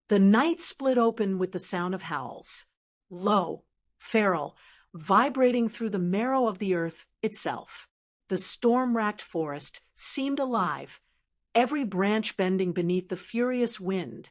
The night split open with the sound of howls. Low, feral, vibrating through the marrow of the earth itself. The storm-racked forest seemed alive, every branch bending beneath the furious wind,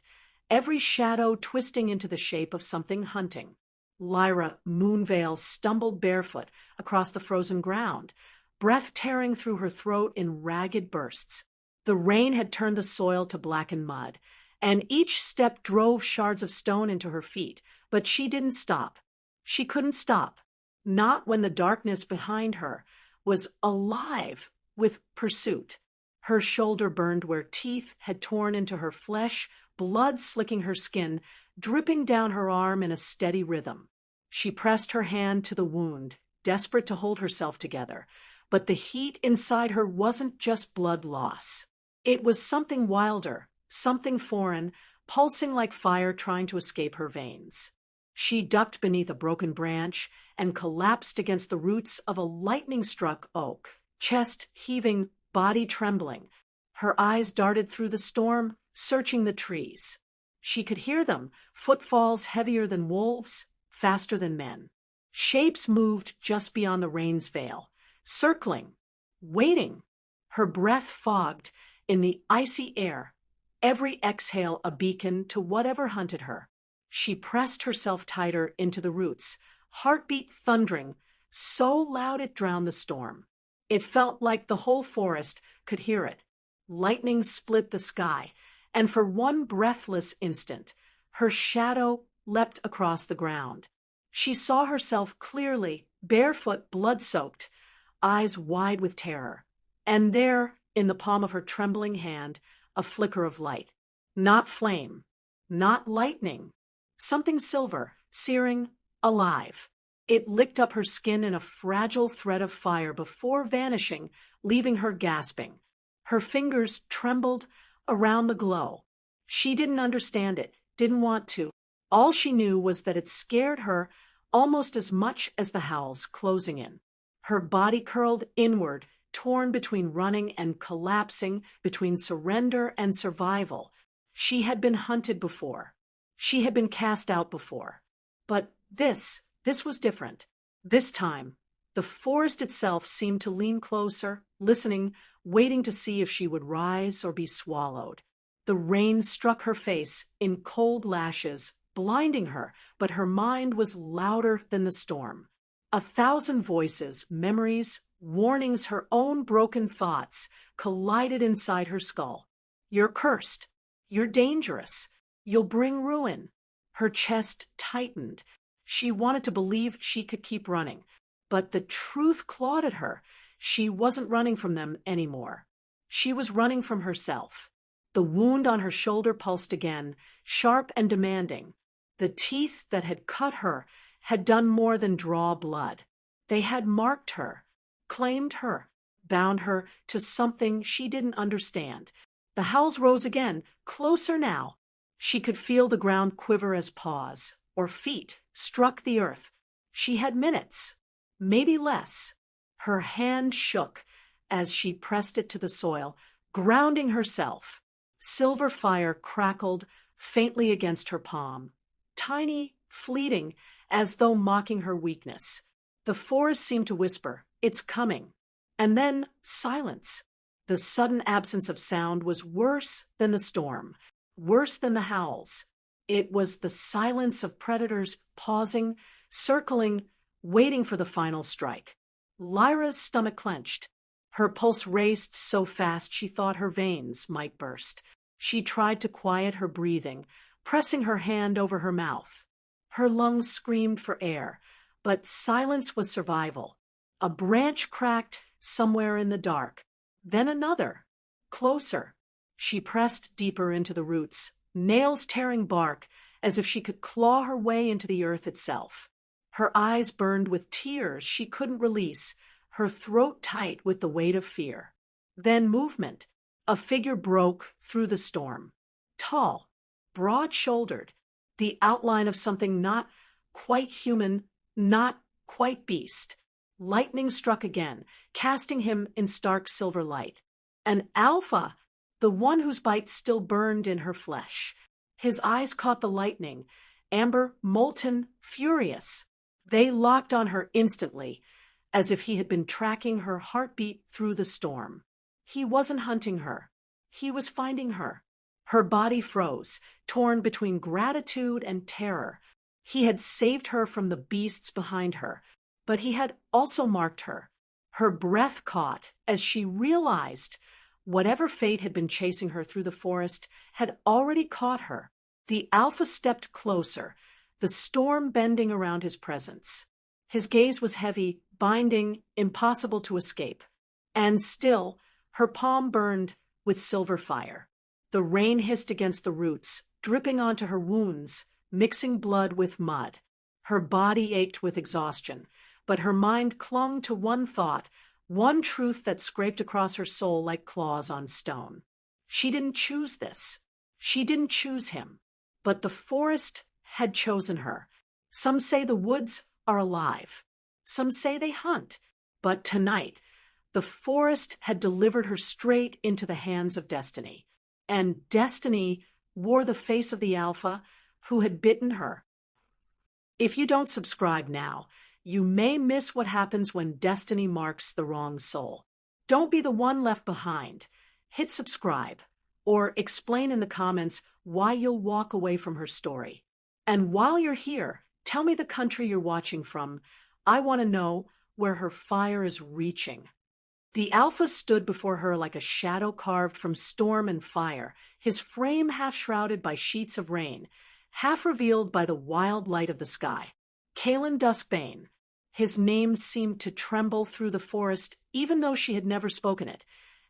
every shadow twisting into the shape of something hunting. Lyra Moonveil stumbled barefoot across the frozen ground, breath tearing through her throat in ragged bursts. The rain had turned the soil to blackened mud, and each step drove shards of stone into her feet, but she didn't stop. She couldn't stop, not when the darkness behind her was alive with pursuit. Her shoulder burned where teeth had torn into her flesh, blood slicking her skin, dripping down her arm in a steady rhythm. She pressed her hand to the wound, desperate to hold herself together, but the heat inside her wasn't just blood loss. It was something wilder, something foreign, pulsing like fire trying to escape her veins. She ducked beneath a broken branch and collapsed against the roots of a lightning-struck oak, chest heaving, body trembling. Her eyes darted through the storm, searching the trees. She could hear them, footfalls heavier than wolves, faster than men. Shapes moved just beyond the rain's veil, circling, waiting. Her breath fogged in the icy air, every exhale a beacon to whatever hunted her. She pressed herself tighter into the roots, heartbeat thundering, so loud it drowned the storm. It felt like the whole forest could hear it. Lightning split the sky, and for one breathless instant, her shadow leapt across the ground. She saw herself clearly, barefoot, blood-soaked, eyes wide with terror. And there, in the palm of her trembling hand, a flicker of light. Not flame, not lightning. Something silver, searing, alive. It licked up her skin in a fragile thread of fire before vanishing, leaving her gasping. Her fingers trembled around the glow. She didn't understand it, didn't want to. All she knew was that it scared her almost as much as the howls closing in. Her body curled inward, torn between running and collapsing, between surrender and survival. She had been hunted before. She had been cast out before. But this was different. This time, the forest itself seemed to lean closer, listening, waiting to see if she would rise or be swallowed. The rain struck her face in cold lashes, blinding her, but her mind was louder than the storm. 1,000 voices, memories, warnings, her own broken thoughts collided inside her skull. You're cursed. You're dangerous. You'll bring ruin. Her chest tightened. She wanted to believe she could keep running, but the truth clawed at her. She wasn't running from them anymore. She was running from herself. The wound on her shoulder pulsed again, sharp and demanding. The teeth that had cut her had done more than draw blood. They had marked her, claimed her, bound her to something she didn't understand. The howls rose again, closer now. She could feel the ground quiver as paws, or feet, struck the earth. She had minutes, maybe less. Her hand shook as she pressed it to the soil, grounding herself. Silver fire crackled faintly against her palm, tiny, fleeting, as though mocking her weakness. The forest seemed to whisper, "It's coming." And then silence. The sudden absence of sound was worse than the storm, worse than the howls. It was the silence of predators pausing, circling, waiting for the final strike. Lyra's stomach clenched. Her pulse raced so fast she thought her veins might burst. She tried to quiet her breathing, pressing her hand over her mouth. Her lungs screamed for air, but silence was survival. A branch cracked somewhere in the dark. Then another, closer. She pressed deeper into the roots, nails tearing bark, as if she could claw her way into the earth itself. Her eyes burned with tears she couldn't release, her throat tight with the weight of fear. Then movement. A figure broke through the storm. Tall, broad-shouldered, the outline of something not quite human, not quite beast. Lightning struck again, casting him in stark silver light. An alpha, the one whose bite still burned in her flesh. His eyes caught the lightning, amber, molten, furious. They locked on her instantly, as if he had been tracking her heartbeat through the storm. He wasn't hunting her. He was finding her. Her body froze, torn between gratitude and terror. He had saved her from the beasts behind her, but he had also marked her. Her breath caught as she realized whatever fate had been chasing her through the forest had already caught her. The alpha stepped closer, the storm bending around his presence. His gaze was heavy, binding, impossible to escape. And still, her palm burned with silver fire. The rain hissed against the roots, dripping onto her wounds, mixing blood with mud. Her body ached with exhaustion, but her mind clung to one thought, one truth that scraped across her soul like claws on stone. She didn't choose this. She didn't choose him. But the forest had chosen her. Some say the woods are alive. Some say they hunt. But tonight, the forest had delivered her straight into the hands of destiny. And destiny wore the face of the alpha who had bitten her. If you don't subscribe now, you may miss what happens when destiny marks the wrong soul. Don't be the one left behind. Hit subscribe, or explain in the comments why you'll walk away from her story. And while you're here, tell me the country you're watching from. I want to know where her fire is reaching. The alpha stood before her like a shadow carved from storm and fire, his frame half shrouded by sheets of rain, half revealed by the wild light of the sky. Kalen Duskbane. His name seemed to tremble through the forest even though she had never spoken it,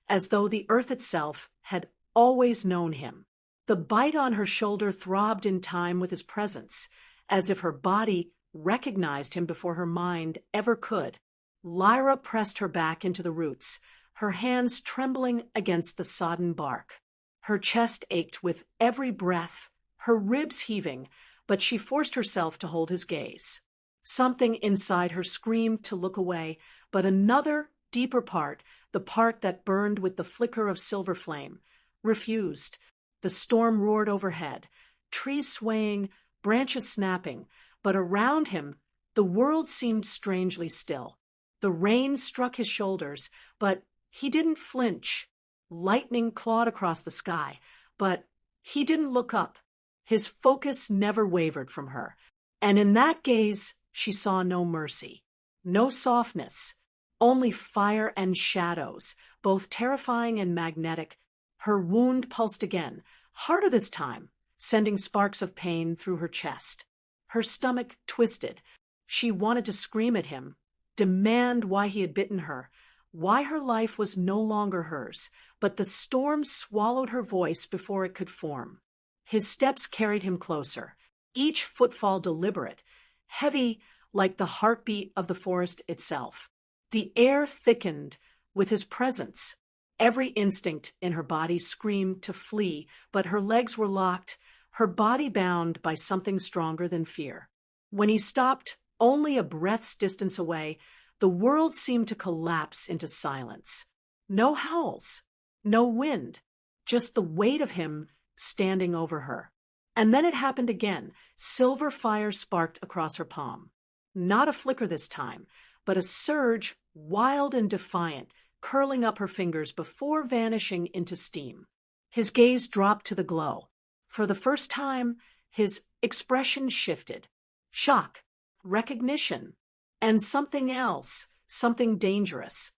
as though the earth itself had always known him. The bite on her shoulder throbbed in time with his presence, as if her body recognized him before her mind ever could. Lyra pressed her back into the roots, her hands trembling against the sodden bark. Her chest ached with every breath, her ribs heaving, but she forced herself to hold his gaze. Something inside her screamed to look away, but another, deeper part, the part that burned with the flicker of silver flame, refused. The storm roared overhead, trees swaying, branches snapping, but around him the world seemed strangely still. The rain struck his shoulders, but he didn't flinch. Lightning clawed across the sky, but he didn't look up. His focus never wavered from her, and in that gaze she saw no mercy, no softness, only fire and shadows, both terrifying and magnetic. Her wound pulsed again, harder this time, sending sparks of pain through her chest. Her stomach twisted. She wanted to scream at him, demand why he had bitten her, why her life was no longer hers, but the storm swallowed her voice before it could form. His steps carried him closer, each footfall deliberate, heavy like the heartbeat of the forest itself. The air thickened with his presence. Every instinct in her body screamed to flee, but her legs were locked, her body bound by something stronger than fear. When he stopped, only a breath's distance away, the world seemed to collapse into silence. No howls, no wind, just the weight of him standing over her. And then it happened again. Silver fire sparked across her palm. Not a flicker this time, but a surge, wild and defiant, curling up her fingers before vanishing into steam. His gaze dropped to the glow. For the first time, his expression shifted. Shock, recognition, and something else, something dangerous.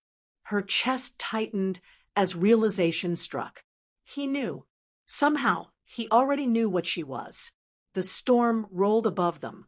Her chest tightened as realization struck. He knew. Somehow, he already knew what she was. The storm rolled above them,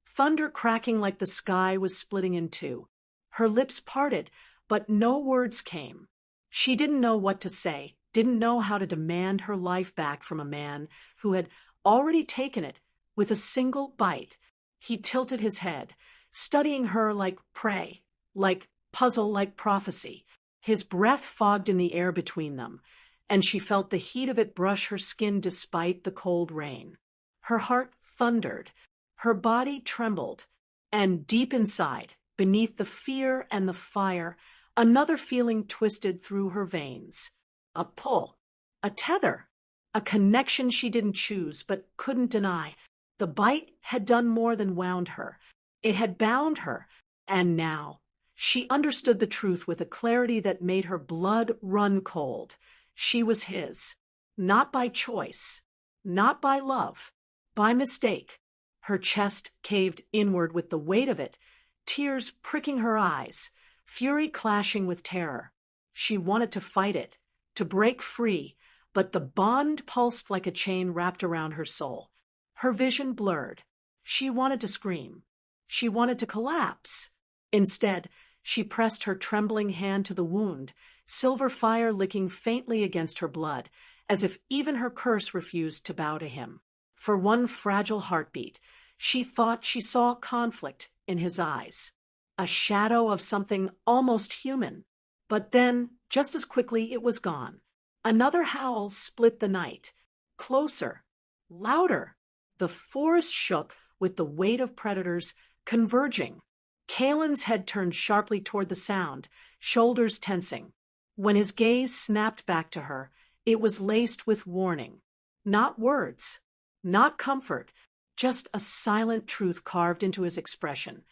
thunder cracking like the sky was splitting in two. Her lips parted, but no words came. She didn't know what to say, didn't know how to demand her life back from a man who had already taken it with a single bite. He tilted his head, studying her like prey, like puzzle, like prophecy. His breath fogged in the air between them, and she felt the heat of it brush her skin despite the cold rain. Her heart thundered, her body trembled, and deep inside, beneath the fear and the fire, another feeling twisted through her veins. A pull, a tether, a connection she didn't choose but couldn't deny. The bite had done more than wound her. It had bound her, and now she understood the truth with a clarity that made her blood run cold. She was his, not by choice, not by love, by mistake. Her chest caved inward with the weight of it, tears pricking her eyes, fury clashing with terror. She wanted to fight it, to break free, but the bond pulsed like a chain wrapped around her soul. Her vision blurred. She wanted to scream. She wanted to collapse. Instead, she pressed her trembling hand to the wound, silver fire licking faintly against her blood, as if even her curse refused to bow to him. For one fragile heartbeat, she thought she saw conflict in his eyes, a shadow of something almost human. But then, just as quickly, it was gone. Another howl split the night. Closer, louder. The forest shook with the weight of predators converging. Kalen's head turned sharply toward the sound, shoulders tensing. When his gaze snapped back to her, it was laced with warning. Not words, not comfort, just a silent truth carved into his expression.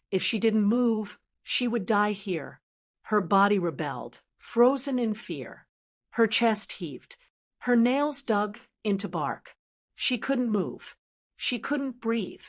If she didn't move, she would die here. Her body rebelled, frozen in fear. Her chest heaved. Her nails dug into bark. She couldn't move. She couldn't breathe.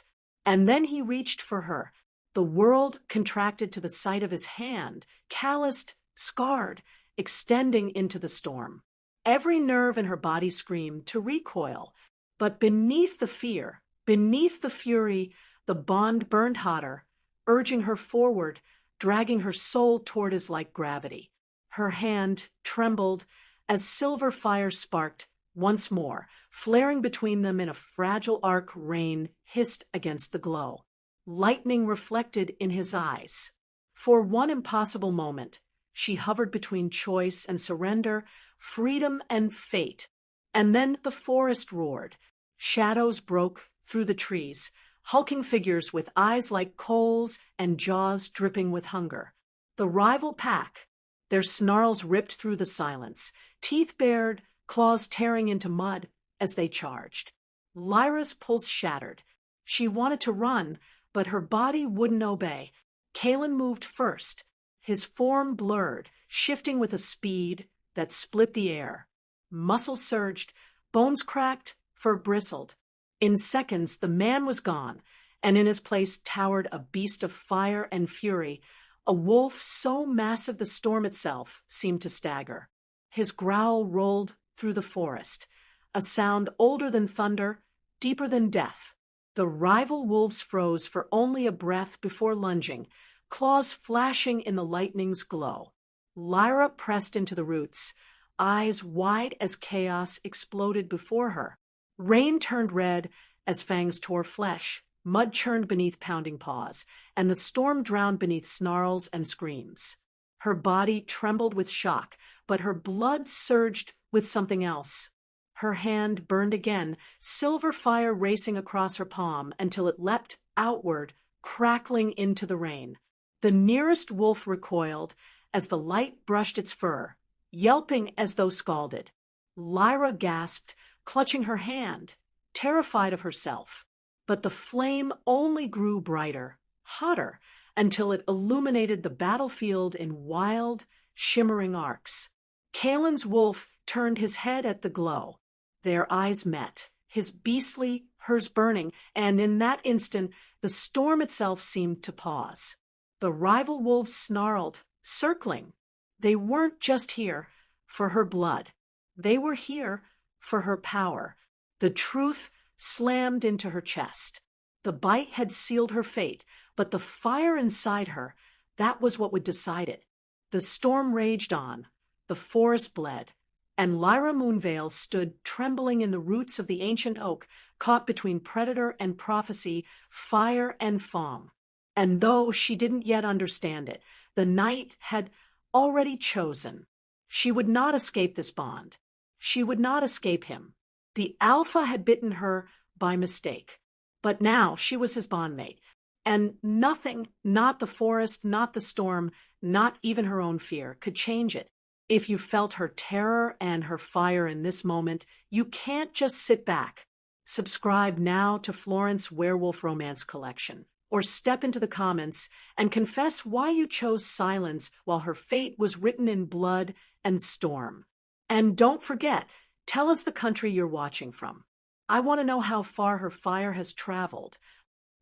And then he reached for her. The world contracted to the sight of his hand, calloused, scarred, extending into the storm. Every nerve in her body screamed to recoil. But beneath the fear, beneath the fury, the bond burned hotter, urging her forward, dragging her soul toward his like gravity. Her hand trembled as silver fire sparked once more, flaring between them in a fragile arc. Rain hissed against the glow. Lightning reflected in his eyes. For one impossible moment, she hovered between choice and surrender, freedom and fate. And then the forest roared. Shadows broke through the trees, hulking figures with eyes like coals and jaws dripping with hunger. The rival pack, their snarls ripped through the silence, teeth bared, claws tearing into mud as they charged. Lyra's pulse shattered. She wanted to run, but her body wouldn't obey. Kalen moved first, his form blurred, shifting with a speed that split the air. Muscles surged, bones cracked, fur bristled. In seconds, the man was gone, and in his place towered a beast of fire and fury, a wolf so massive the storm itself seemed to stagger. His growl rolled through the forest, a sound older than thunder, deeper than death. The rival wolves froze for only a breath before lunging, claws flashing in the lightning's glow. Lyra pressed into the roots, eyes wide as chaos exploded before her. Rain turned red as fangs tore flesh, mud churned beneath pounding paws, and the storm drowned beneath snarls and screams. Her body trembled with shock, but her blood surged with something else. Her hand burned again, silver fire racing across her palm until it leapt outward, crackling into the rain. The nearest wolf recoiled as the light brushed its fur, yelping as though scalded. Lyra gasped, clutching her hand, terrified of herself. But the flame only grew brighter, hotter, until it illuminated the battlefield in wild, shimmering arcs. Kalen's wolf turned his head at the glow. Their eyes met, his beastly, hers burning, and in that instant the storm itself seemed to pause. The rival wolves snarled, circling. They weren't just here for her blood. They were here for her power. The truth slammed into her chest. The bite had sealed her fate, but the fire inside her, that was what would decide it. The storm raged on. The forest bled. And Lyra Moonvale stood trembling in the roots of the ancient oak, caught between predator and prophecy, fire and foam. And though she didn't yet understand it, the night had already chosen. She would not escape this bond. She would not escape him. The alpha had bitten her by mistake. But now she was his bondmate. And nothing, not the forest, not the storm, not even her own fear, could change it. If you felt her terror and her fire in this moment, you can't just sit back. Subscribe now to Florence Werewolf Romance Collection, or step into the comments and confess why you chose silence while her fate was written in blood and storm. And don't forget, tell us the country you're watching from. I want to know how far her fire has traveled.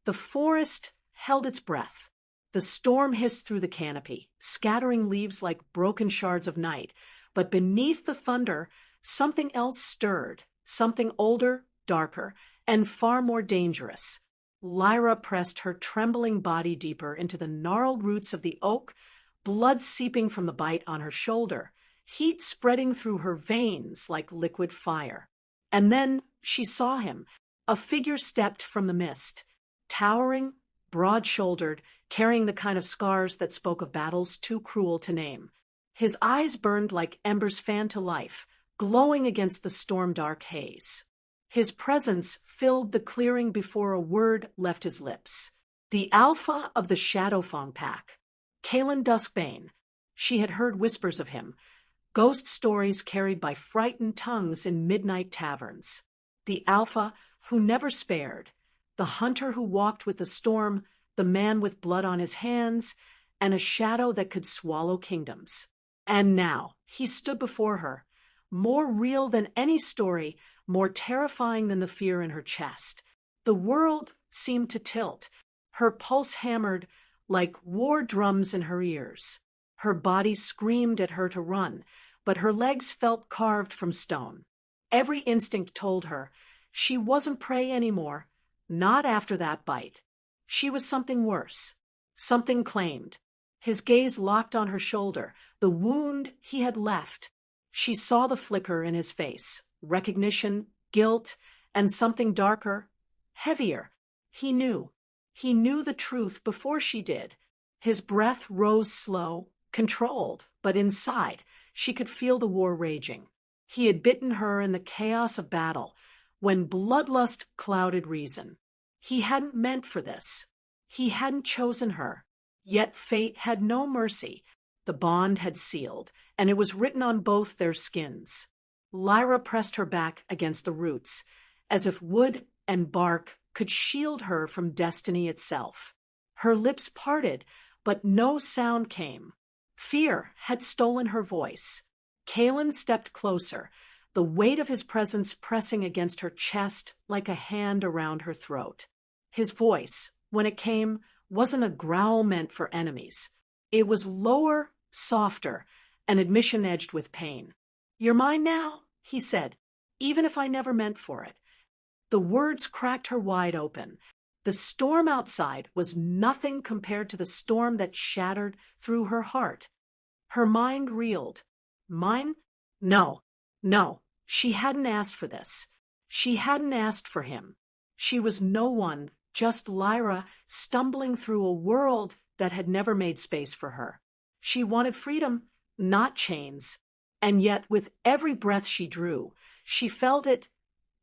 The forest held its breath. The storm hissed through the canopy, scattering leaves like broken shards of night. But beneath the thunder, something else stirred, something older, darker, and far more dangerous. Lyra pressed her trembling body deeper into the gnarled roots of the oak, blood seeping from the bite on her shoulder, heat spreading through her veins like liquid fire. And then she saw him. A figure stepped from the mist, towering, broad-shouldered, carrying the kind of scars that spoke of battles too cruel to name. His eyes burned like embers fanned to life, glowing against the storm-dark haze. His presence filled the clearing before a word left his lips. The alpha of the Shadowfang pack, Kalen Duskbane. She had heard whispers of him, ghost stories carried by frightened tongues in midnight taverns. The alpha who never spared, the hunter who walked with the storm, the man with blood on his hands, and a shadow that could swallow kingdoms. And now he stood before her, more real than any story, more terrifying than the fear in her chest. The world seemed to tilt. Her pulse hammered like war drums in her ears. Her body screamed at her to run, but her legs felt carved from stone. Every instinct told her she wasn't prey anymore, not after that bite. She was something worse, something claimed. His gaze locked on her shoulder, the wound he had left. She saw the flicker in his face, recognition, guilt, and something darker, heavier. He knew the truth before she did. His breath rose slow, controlled, but inside, she could feel the war raging. He had bitten her in the chaos of battle, when bloodlust clouded reason. He hadn't meant for this. He hadn't chosen her. Yet fate had no mercy. The bond had sealed, and it was written on both their skins. Lyra pressed her back against the roots, as if wood and bark could shield her from destiny itself. Her lips parted, but no sound came. Fear had stolen her voice. Kalen stepped closer, the weight of his presence pressing against her chest like a hand around her throat. His voice, when it came, wasn't a growl meant for enemies. It was lower, softer, an admission edged with pain. "You're mine now," he said, "even if I never meant for it." The words cracked her wide open. The storm outside was nothing compared to the storm that shattered through her heart. Her mind reeled. Mine? No. She hadn't asked for this. She hadn't asked for him. She was no one, just Lyra, stumbling through a world that had never made space for her. She wanted freedom, not chains. And yet, with every breath she drew, she felt it,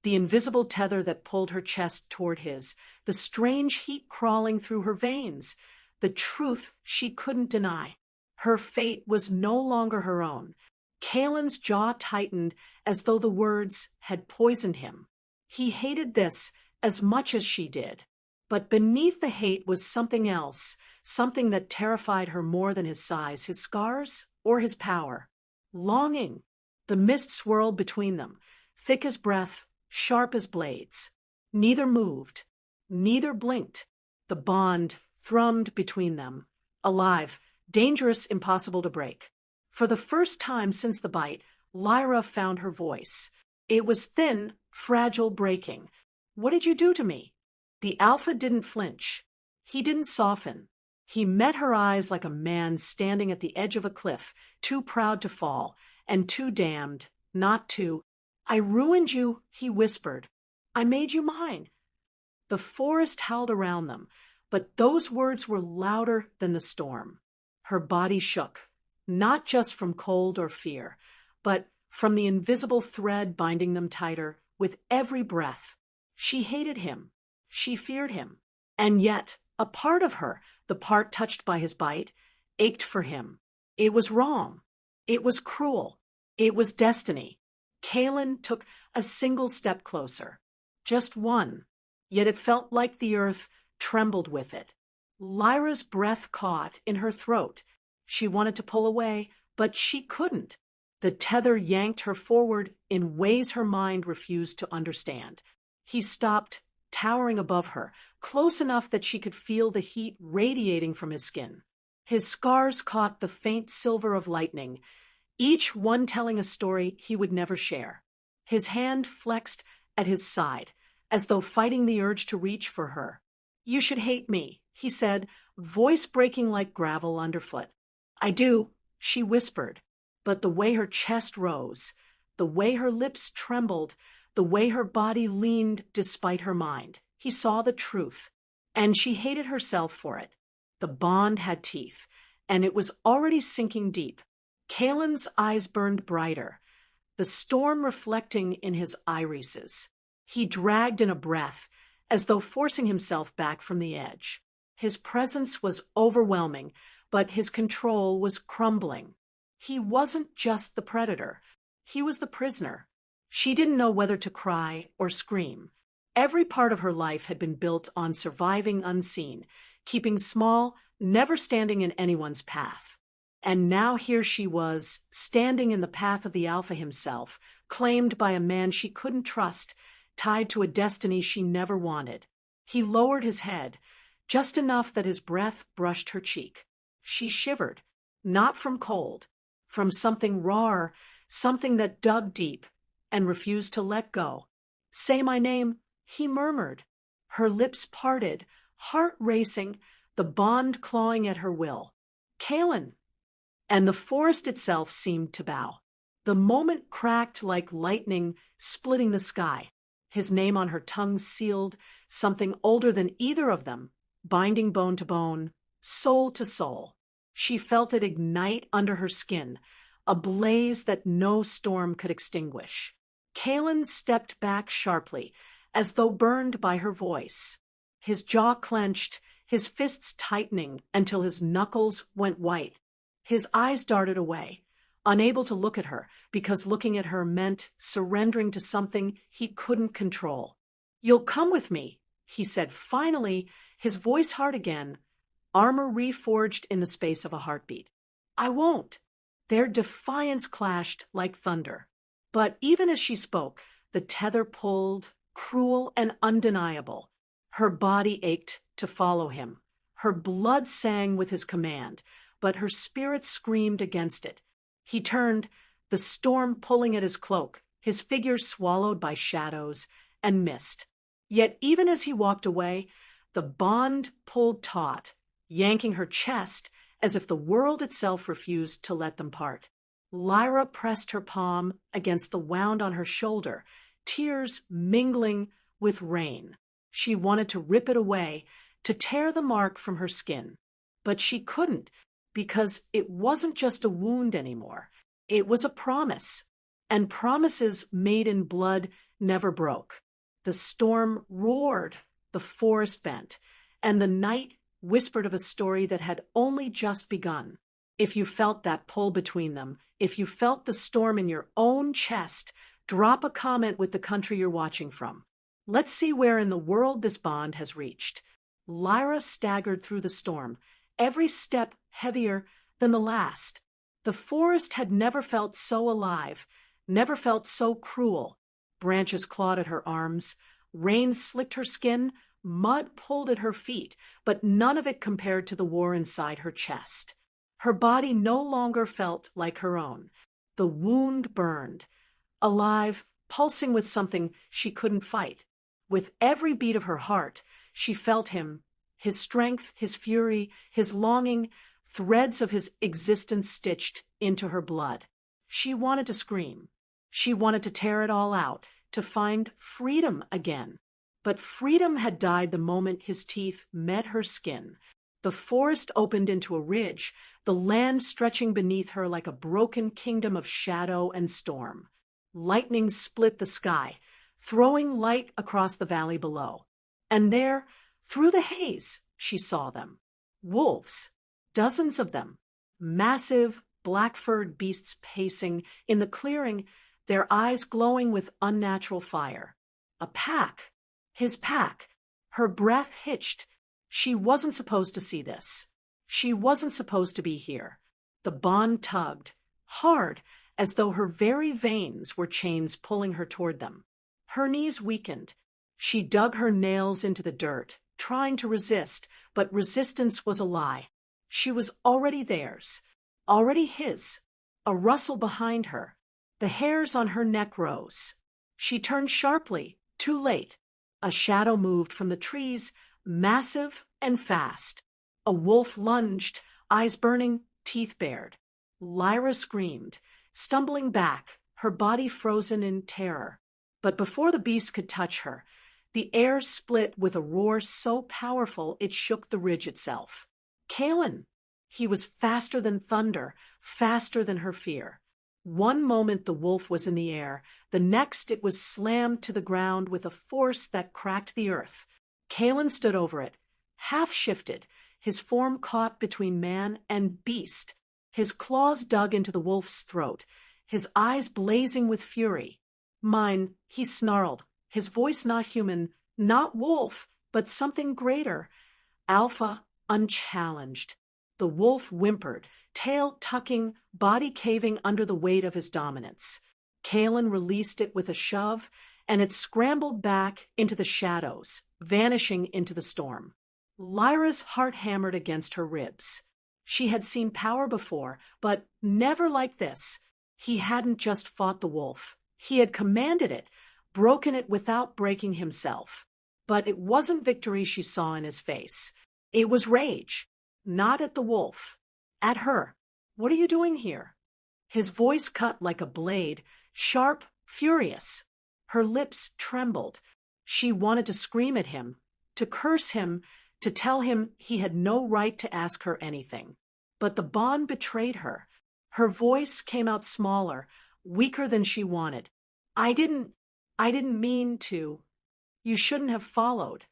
the invisible tether that pulled her chest toward his, the strange heat crawling through her veins, the truth she couldn't deny. Her fate was no longer her own. Kalen's jaw tightened as though the words had poisoned him. He hated this as much as she did. But beneath the hate was something else, something that terrified her more than his size, his scars, or his power. Longing. The mist swirled between them, thick as breath, sharp as blades. Neither moved. Neither blinked. The bond thrummed between them. Alive, dangerous, impossible to break. For the first time since the bite, Lyra found her voice. It was thin, fragile, breaking. "What did you do to me?" The alpha didn't flinch. He didn't soften. He met her eyes like a man standing at the edge of a cliff, too proud to fall, and too damned not to. "I ruined you," he whispered. "I made you mine." The forest howled around them, but those words were louder than the storm. Her body shook, not just from cold or fear, but from the invisible thread binding them tighter with every breath. She hated him. She feared him. And yet, a part of her, the part touched by his bite, ached for him. It was wrong. It was cruel. It was destiny. Kaelin took a single step closer. Just one. Yet it felt like the earth trembled with it. Lyra's breath caught in her throat. She wanted to pull away, but she couldn't. The tether yanked her forward in ways her mind refused to understand. He stopped, towering above her, close enough that she could feel the heat radiating from his skin. His scars caught the faint silver of lightning, each one telling a story he would never share. His hand flexed at his side, as though fighting the urge to reach for her. "You should hate me," he said, voice breaking like gravel underfoot. "I do," she whispered, but the way her chest rose, the way her lips trembled, the way her body leaned despite her mind, he saw the truth, and she hated herself for it. The bond had teeth, and it was already sinking deep. Kaelin's eyes burned brighter, the storm reflecting in his irises. He dragged in a breath, as though forcing himself back from the edge. His presence was overwhelming, but his control was crumbling. He wasn't just the predator. He was the prisoner. She didn't know whether to cry or scream. Every part of her life had been built on surviving unseen, keeping small, never standing in anyone's path. And now here she was, standing in the path of the Alpha himself, claimed by a man she couldn't trust, tied to a destiny she never wanted. He lowered his head, just enough that his breath brushed her cheek. She shivered, not from cold, from something raw, something that dug deep, and refused to let go. "Say my name," he murmured. Her lips parted, heart racing, the bond clawing at her will. "Kaelin." And the forest itself seemed to bow. The moment cracked like lightning, splitting the sky. His name on her tongue sealed, something older than either of them, binding bone to bone, soul to soul. She felt it ignite under her skin, a blaze that no storm could extinguish. Kaelin stepped back sharply, as though burned by her voice. His jaw clenched, his fists tightening until his knuckles went white. His eyes darted away, unable to look at her, because looking at her meant surrendering to something he couldn't control. "You'll come with me," he said finally, his voice hard again, armor reforged in the space of a heartbeat. "I won't." Their defiance clashed like thunder. But even as she spoke, the tether pulled, cruel and undeniable. Her body ached to follow him. Her blood sang with his command, but her spirit screamed against it. He turned, the storm pulling at his cloak, his figure swallowed by shadows, and mist. Yet even as he walked away, the bond pulled taut, yanking her chest as if the world itself refused to let them part. Lyra pressed her palm against the wound on her shoulder, tears mingling with rain. She wanted to rip it away, to tear the mark from her skin. But she couldn't, because it wasn't just a wound anymore. It was a promise, and promises made in blood never broke. The storm roared, the forest bent, and the night whispered of a story that had only just begun. If you felt that pull between them, if you felt the storm in your own chest, drop a comment with the country you're watching from. Let's see where in the world this bond has reached. Lyra staggered through the storm, every step heavier than the last. The forest had never felt so alive, never felt so cruel. Branches clawed at her arms, rain slicked her skin, mud pulled at her feet, but none of it compared to the war inside her chest. Her body no longer felt like her own. The wound burned, alive, pulsing with something she couldn't fight. With every beat of her heart, she felt him, his strength, his fury, his longing, threads of his existence stitched into her blood. She wanted to scream. She wanted to tear it all out, to find freedom again. But freedom had died the moment his teeth met her skin. The forest opened into a ridge, the land stretching beneath her like a broken kingdom of shadow and storm. Lightning split the sky, throwing light across the valley below. And there, through the haze, she saw them. Wolves, dozens of them, massive, black-furred beasts pacing in the clearing, their eyes glowing with unnatural fire. A pack. His pack. Her breath hitched. She wasn't supposed to see this. She wasn't supposed to be here. The bond tugged, hard, as though her very veins were chains pulling her toward them. Her knees weakened. She dug her nails into the dirt, trying to resist, but resistance was a lie. She was already theirs, already his. A rustle behind her. The hairs on her neck rose. She turned sharply, too late. A shadow moved from the trees, massive and fast. A wolf lunged, eyes burning, teeth bared. Lyra screamed, stumbling back, her body frozen in terror. But before the beast could touch her, the air split with a roar so powerful it shook the ridge itself. Kalen! He was faster than thunder, faster than her fear. One moment the wolf was in the air, the next it was slammed to the ground with a force that cracked the earth. Kalen stood over it, half-shifted, his form caught between man and beast. His claws dug into the wolf's throat, his eyes blazing with fury. Mine, he snarled, his voice not human, not wolf, but something greater. Alpha, unchallenged. The wolf whimpered, tail tucking, body caving under the weight of his dominance. Kalen released it with a shove, and it scrambled back into the shadows, vanishing into the storm. Lyra's heart hammered against her ribs. She had seen power before, but never like this. He hadn't just fought the wolf. He had commanded it, broken it without breaking himself. But it wasn't victory she saw in his face. It was rage. Not at the wolf. At her. What are you doing here? His voice cut like a blade, sharp, furious. Her lips trembled. She wanted to scream at him, to curse him, to tell him he had no right to ask her anything. But the bond betrayed her. Her voice came out smaller, weaker than she wanted. I didn't mean to. You shouldn't have followed.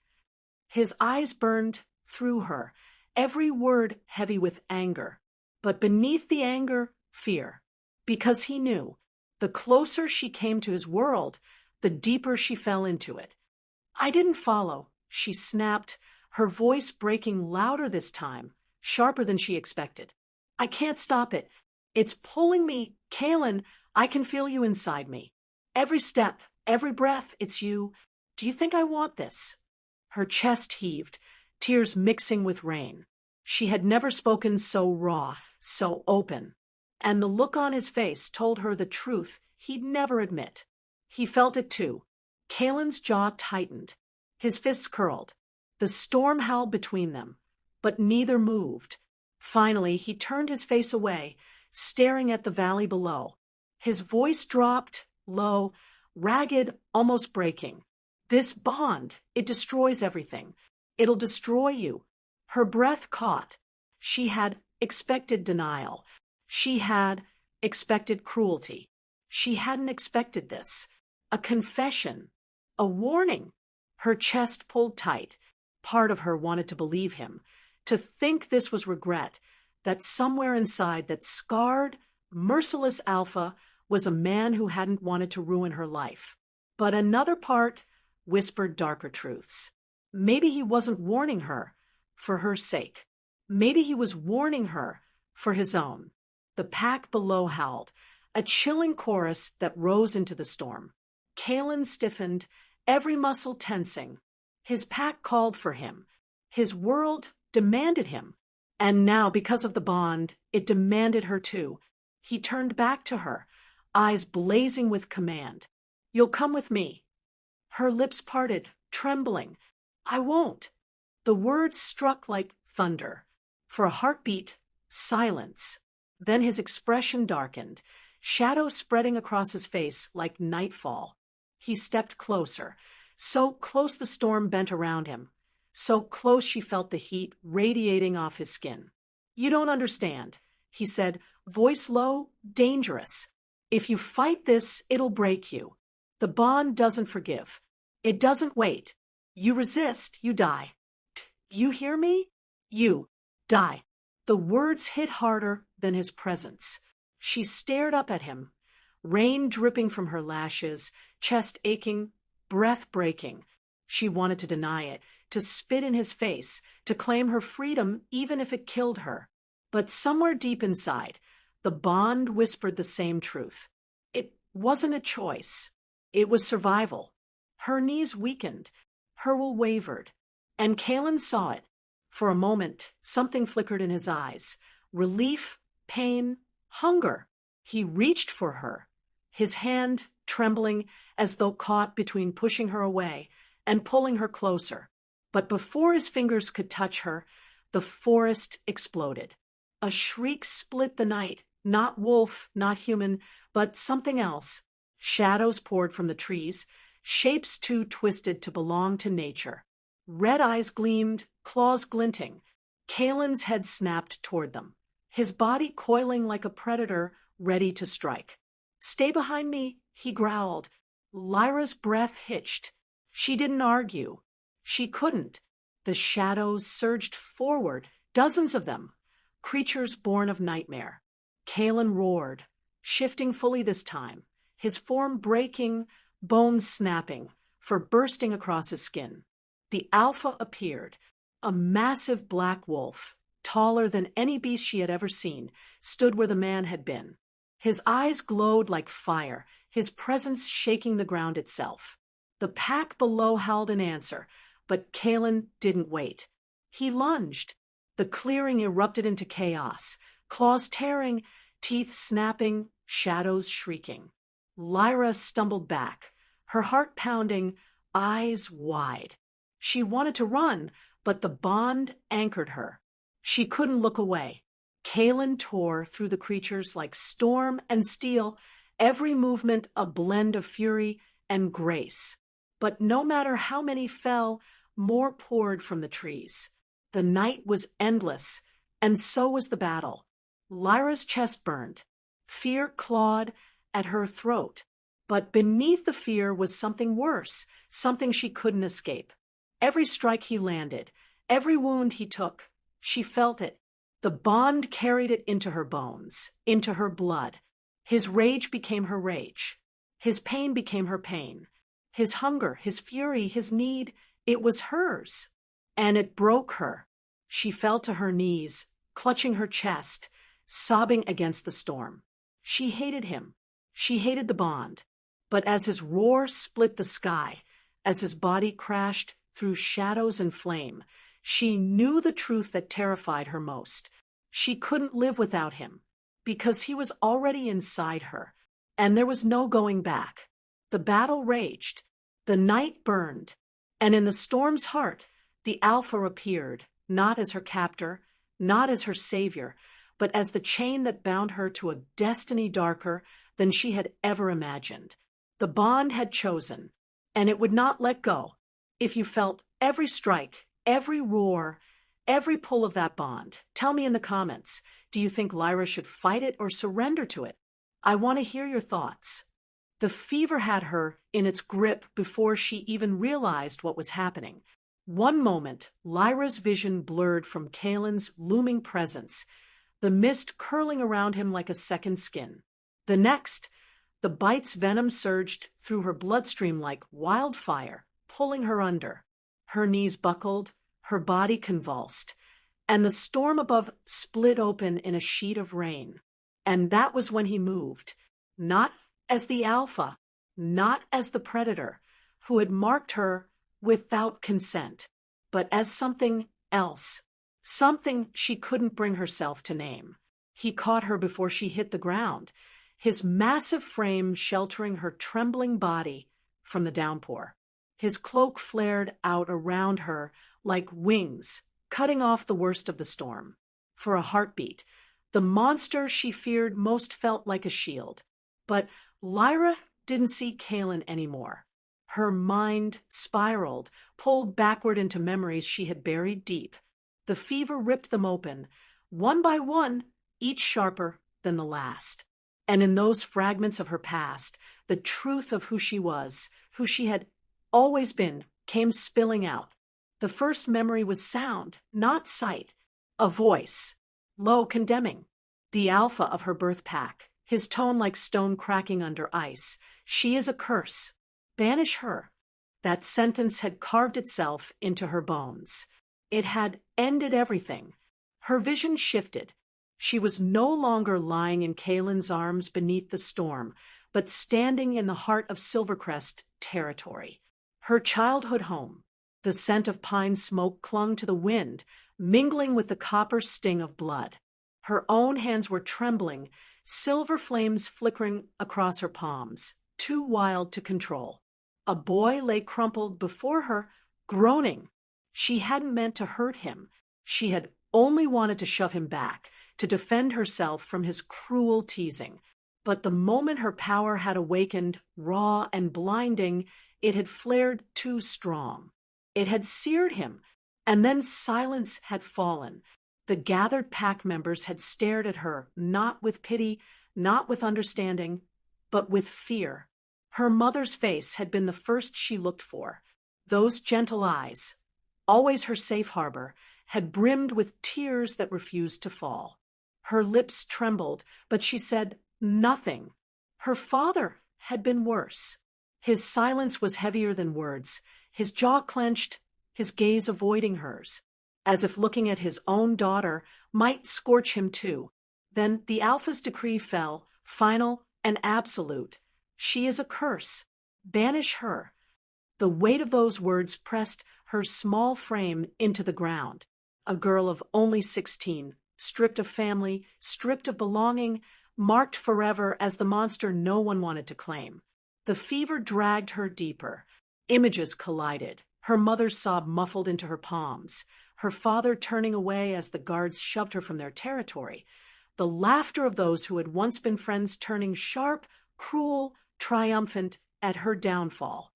His eyes burned through her, every word heavy with anger. But beneath the anger, fear. Because he knew, the closer she came to his world, the deeper she fell into it. I didn't follow, she snapped, her voice breaking louder this time, sharper than she expected. I can't stop it. It's pulling me. Kalen, I can feel you inside me. Every step, every breath, it's you. Do you think I want this? Her chest heaved, tears mixing with rain. She had never spoken so raw, so open. And the look on his face told her the truth he'd never admit. He felt it too. Kalen's jaw tightened. His fists curled. The storm howled between them, but neither moved. Finally, he turned his face away, staring at the valley below. His voice dropped, low, ragged, almost breaking. This bond, it destroys everything. It'll destroy you. Her breath caught. She had expected denial. She had expected cruelty. She hadn't expected this. A confession. A warning. Her chest pulled tight. Part of her wanted to believe him, to think this was regret, that somewhere inside that scarred, merciless Alpha was a man who hadn't wanted to ruin her life. But another part whispered darker truths. Maybe he wasn't warning her for her sake. Maybe he was warning her for his own. The pack below howled, a chilling chorus that rose into the storm. Kalen stiffened, every muscle tensing. His pack called for him. His world demanded him. And now, because of the bond, it demanded her too. He turned back to her, eyes blazing with command. You'll come with me. Her lips parted, trembling. I won't. The words struck like thunder. For a heartbeat, silence. Then his expression darkened, shadows spreading across his face like nightfall. He stepped closer, so close the storm bent around him, so close she felt the heat radiating off his skin. You don't understand, he said, voice low, dangerous. If you fight this, it'll break you. The bond doesn't forgive. It doesn't wait. You resist, you die. You hear me? You die. The words hit harder, than his presence. She stared up at him, rain dripping from her lashes, chest aching, breath breaking. She wanted to deny it, to spit in his face, to claim her freedom even if it killed her. But somewhere deep inside, the bond whispered the same truth. It wasn't a choice. It was survival. Her knees weakened. Her will wavered. And Kalen saw it. For a moment, something flickered in his eyes. Relief, pain, hunger. He reached for her, his hand trembling as though caught between pushing her away and pulling her closer. But before his fingers could touch her, the forest exploded. A shriek split the night. Not wolf, not human, but something else. Shadows poured from the trees, shapes too twisted to belong to nature. Red eyes gleamed, claws glinting. Kalen's head snapped toward them, his body coiling like a predator ready to strike. "Stay behind me," he growled. Lyra's breath hitched. She didn't argue. She couldn't. The shadows surged forward, dozens of them, creatures born of nightmare. Kalen roared, shifting fully this time, his form breaking, bones snapping, fur bursting across his skin. The alpha appeared, a massive black wolf, taller than any beast she had ever seen, stood where the man had been. His eyes glowed like fire, his presence shaking the ground itself. The pack below howled in answer, but Kalen didn't wait. He lunged. The clearing erupted into chaos, claws tearing, teeth snapping, shadows shrieking. Lyra stumbled back, her heart pounding, eyes wide. She wanted to run, but the bond anchored her. She couldn't look away. Kalen tore through the creatures like storm and steel, every movement a blend of fury and grace. But no matter how many fell, more poured from the trees. The night was endless, and so was the battle. Lyra's chest burned. Fear clawed at her throat. But beneath the fear was something worse, something she couldn't escape. Every strike he landed, every wound he took, she felt it. The bond carried it into her bones, into her blood. His rage became her rage. His pain became her pain. His hunger, his fury, his need, it was hers. And it broke her. She fell to her knees, clutching her chest, sobbing against the storm. She hated him. She hated the bond. But as his roar split the sky, as his body crashed through shadows and flame, she knew the truth that terrified her most. She couldn't live without him, because he was already inside her, and there was no going back. The battle raged. The night burned. And in the storm's heart, the Alpha appeared, not as her captor, not as her savior, but as the chain that bound her to a destiny darker than she had ever imagined. The bond had chosen, and it would not let go. If you felt every strike, every roar, every pull of that bond, tell me in the comments, do you think Lyra should fight it or surrender to it? I want to hear your thoughts. The fever had her in its grip before she even realized what was happening. One moment, Lyra's vision blurred from Kalen's looming presence, the mist curling around him like a second skin. The next, the bite's venom surged through her bloodstream like wildfire, pulling her under. Her knees buckled, her body convulsed, and the storm above split open in a sheet of rain. And that was when he moved, not as the Alpha, not as the predator, who had marked her without consent, but as something else, something she couldn't bring herself to name. He caught her before she hit the ground, his massive frame sheltering her trembling body from the downpour. His cloak flared out around her like wings, cutting off the worst of the storm. For a heartbeat, the monster she feared most felt like a shield. But Lyra didn't see Kalen anymore. Her mind spiraled, pulled backward into memories she had buried deep. The fever ripped them open, one by one, each sharper than the last. And in those fragments of her past, the truth of who she was, who she had always been, came spilling out. The first memory was sound, not sight. A voice, low, condemning. The alpha of her birth pack, his tone like stone cracking under ice. She is a curse. Banish her. That sentence had carved itself into her bones. It had ended everything. Her vision shifted. She was no longer lying in Kaelin's arms beneath the storm, but standing in the heart of Silvercrest territory. Her childhood home. The scent of pine smoke clung to the wind, mingling with the copper sting of blood. Her own hands were trembling, silver flames flickering across her palms, too wild to control. A boy lay crumpled before her, groaning. She hadn't meant to hurt him. She had only wanted to shove him back, to defend herself from his cruel teasing. But the moment her power had awakened, raw and blinding, it had flared too strong. It had seared him, and then silence had fallen. The gathered pack members had stared at her, not with pity, not with understanding, but with fear. Her mother's face had been the first she looked for. Those gentle eyes, always her safe harbor, had brimmed with tears that refused to fall. Her lips trembled, but she said nothing. Her father had been worse. His silence was heavier than words, his jaw clenched, his gaze avoiding hers, as if looking at his own daughter might scorch him too. Then the Alpha's decree fell, final and absolute. She is a curse. Banish her. The weight of those words pressed her small frame into the ground. A girl of only 16, stripped of family, stripped of belonging, marked forever as the monster no one wanted to claim. The fever dragged her deeper. Images collided, her mother's sob muffled into her palms, her father turning away as the guards shoved her from their territory, the laughter of those who had once been friends turning sharp, cruel, triumphant at her downfall.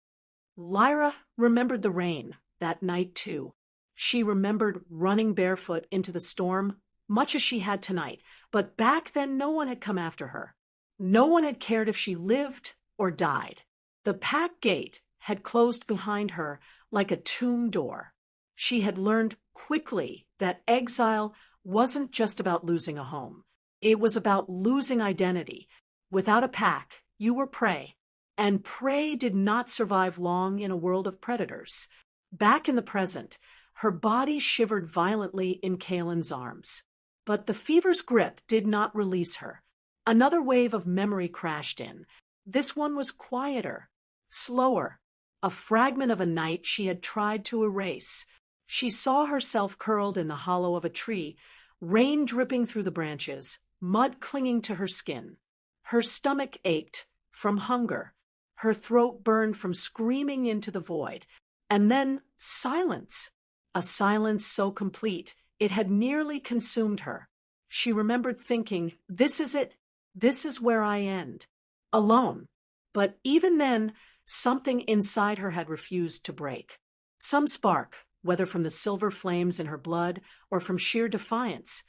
Lyra remembered the rain, that night too. She remembered running barefoot into the storm, much as she had tonight, but back then no one had come after her. No one had cared if she lived or died. The pack gate had closed behind her like a tomb door. She had learned quickly that exile wasn't just about losing a home. It was about losing identity. Without a pack, you were prey, and prey did not survive long in a world of predators. Back in the present, her body shivered violently in Kaelin's arms. But the fever's grip did not release her. Another wave of memory crashed in. This one was quieter, slower, a fragment of a night she had tried to erase. She saw herself curled in the hollow of a tree, rain dripping through the branches, mud clinging to her skin. Her stomach ached from hunger. Her throat burned from screaming into the void. And then silence. A silence so complete it had nearly consumed her. She remembered thinking, this is it. This is where I end. Alone. But even then, something inside her had refused to break. Some spark, whether from the silver flames in her blood or from sheer defiance,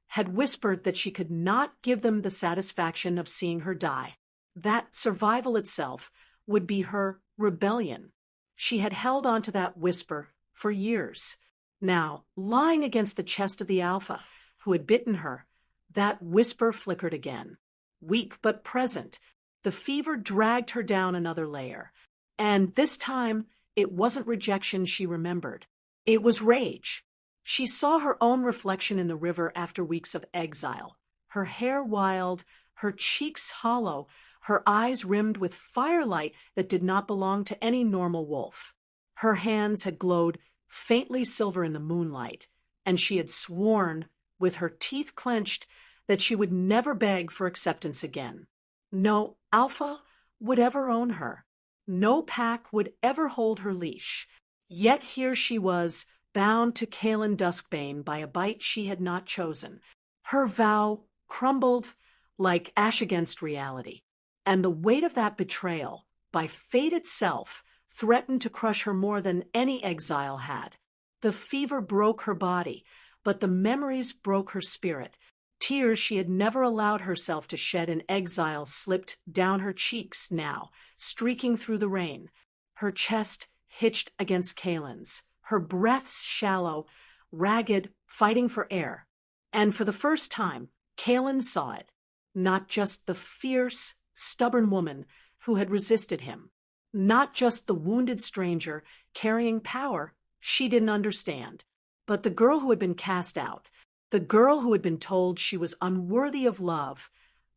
had whispered that she could not give them the satisfaction of seeing her die. That survival itself would be her rebellion. She had held on to that whisper for years. Now, lying against the chest of the Alpha, who had bitten her, that whisper flickered again. Weak but present, the fever dragged her down another layer. And this time, it wasn't rejection she remembered. It was rage. She saw her own reflection in the river after weeks of exile, her hair wild, her cheeks hollow, her eyes rimmed with firelight that did not belong to any normal wolf. Her hands had glowed faintly silver in the moonlight, and she had sworn, with her teeth clenched, that she would never beg for acceptance again. No Alpha would ever own her. No pack would ever hold her leash. Yet here she was, bound to Kaelin Duskbane by a bite she had not chosen. Her vow crumbled like ash against reality, and the weight of that betrayal, by fate itself, threatened to crush her more than any exile had. The fever broke her body, but the memories broke her spirit. Tears she had never allowed herself to shed in exile slipped down her cheeks now, streaking through the rain. Her chest hitched against Kaelin's, her breaths shallow, ragged, fighting for air. And for the first time, Kalen saw it. Not just the fierce, stubborn woman who had resisted him. Not just the wounded stranger carrying power she didn't understand. But the girl who had been cast out. The girl who had been told she was unworthy of love,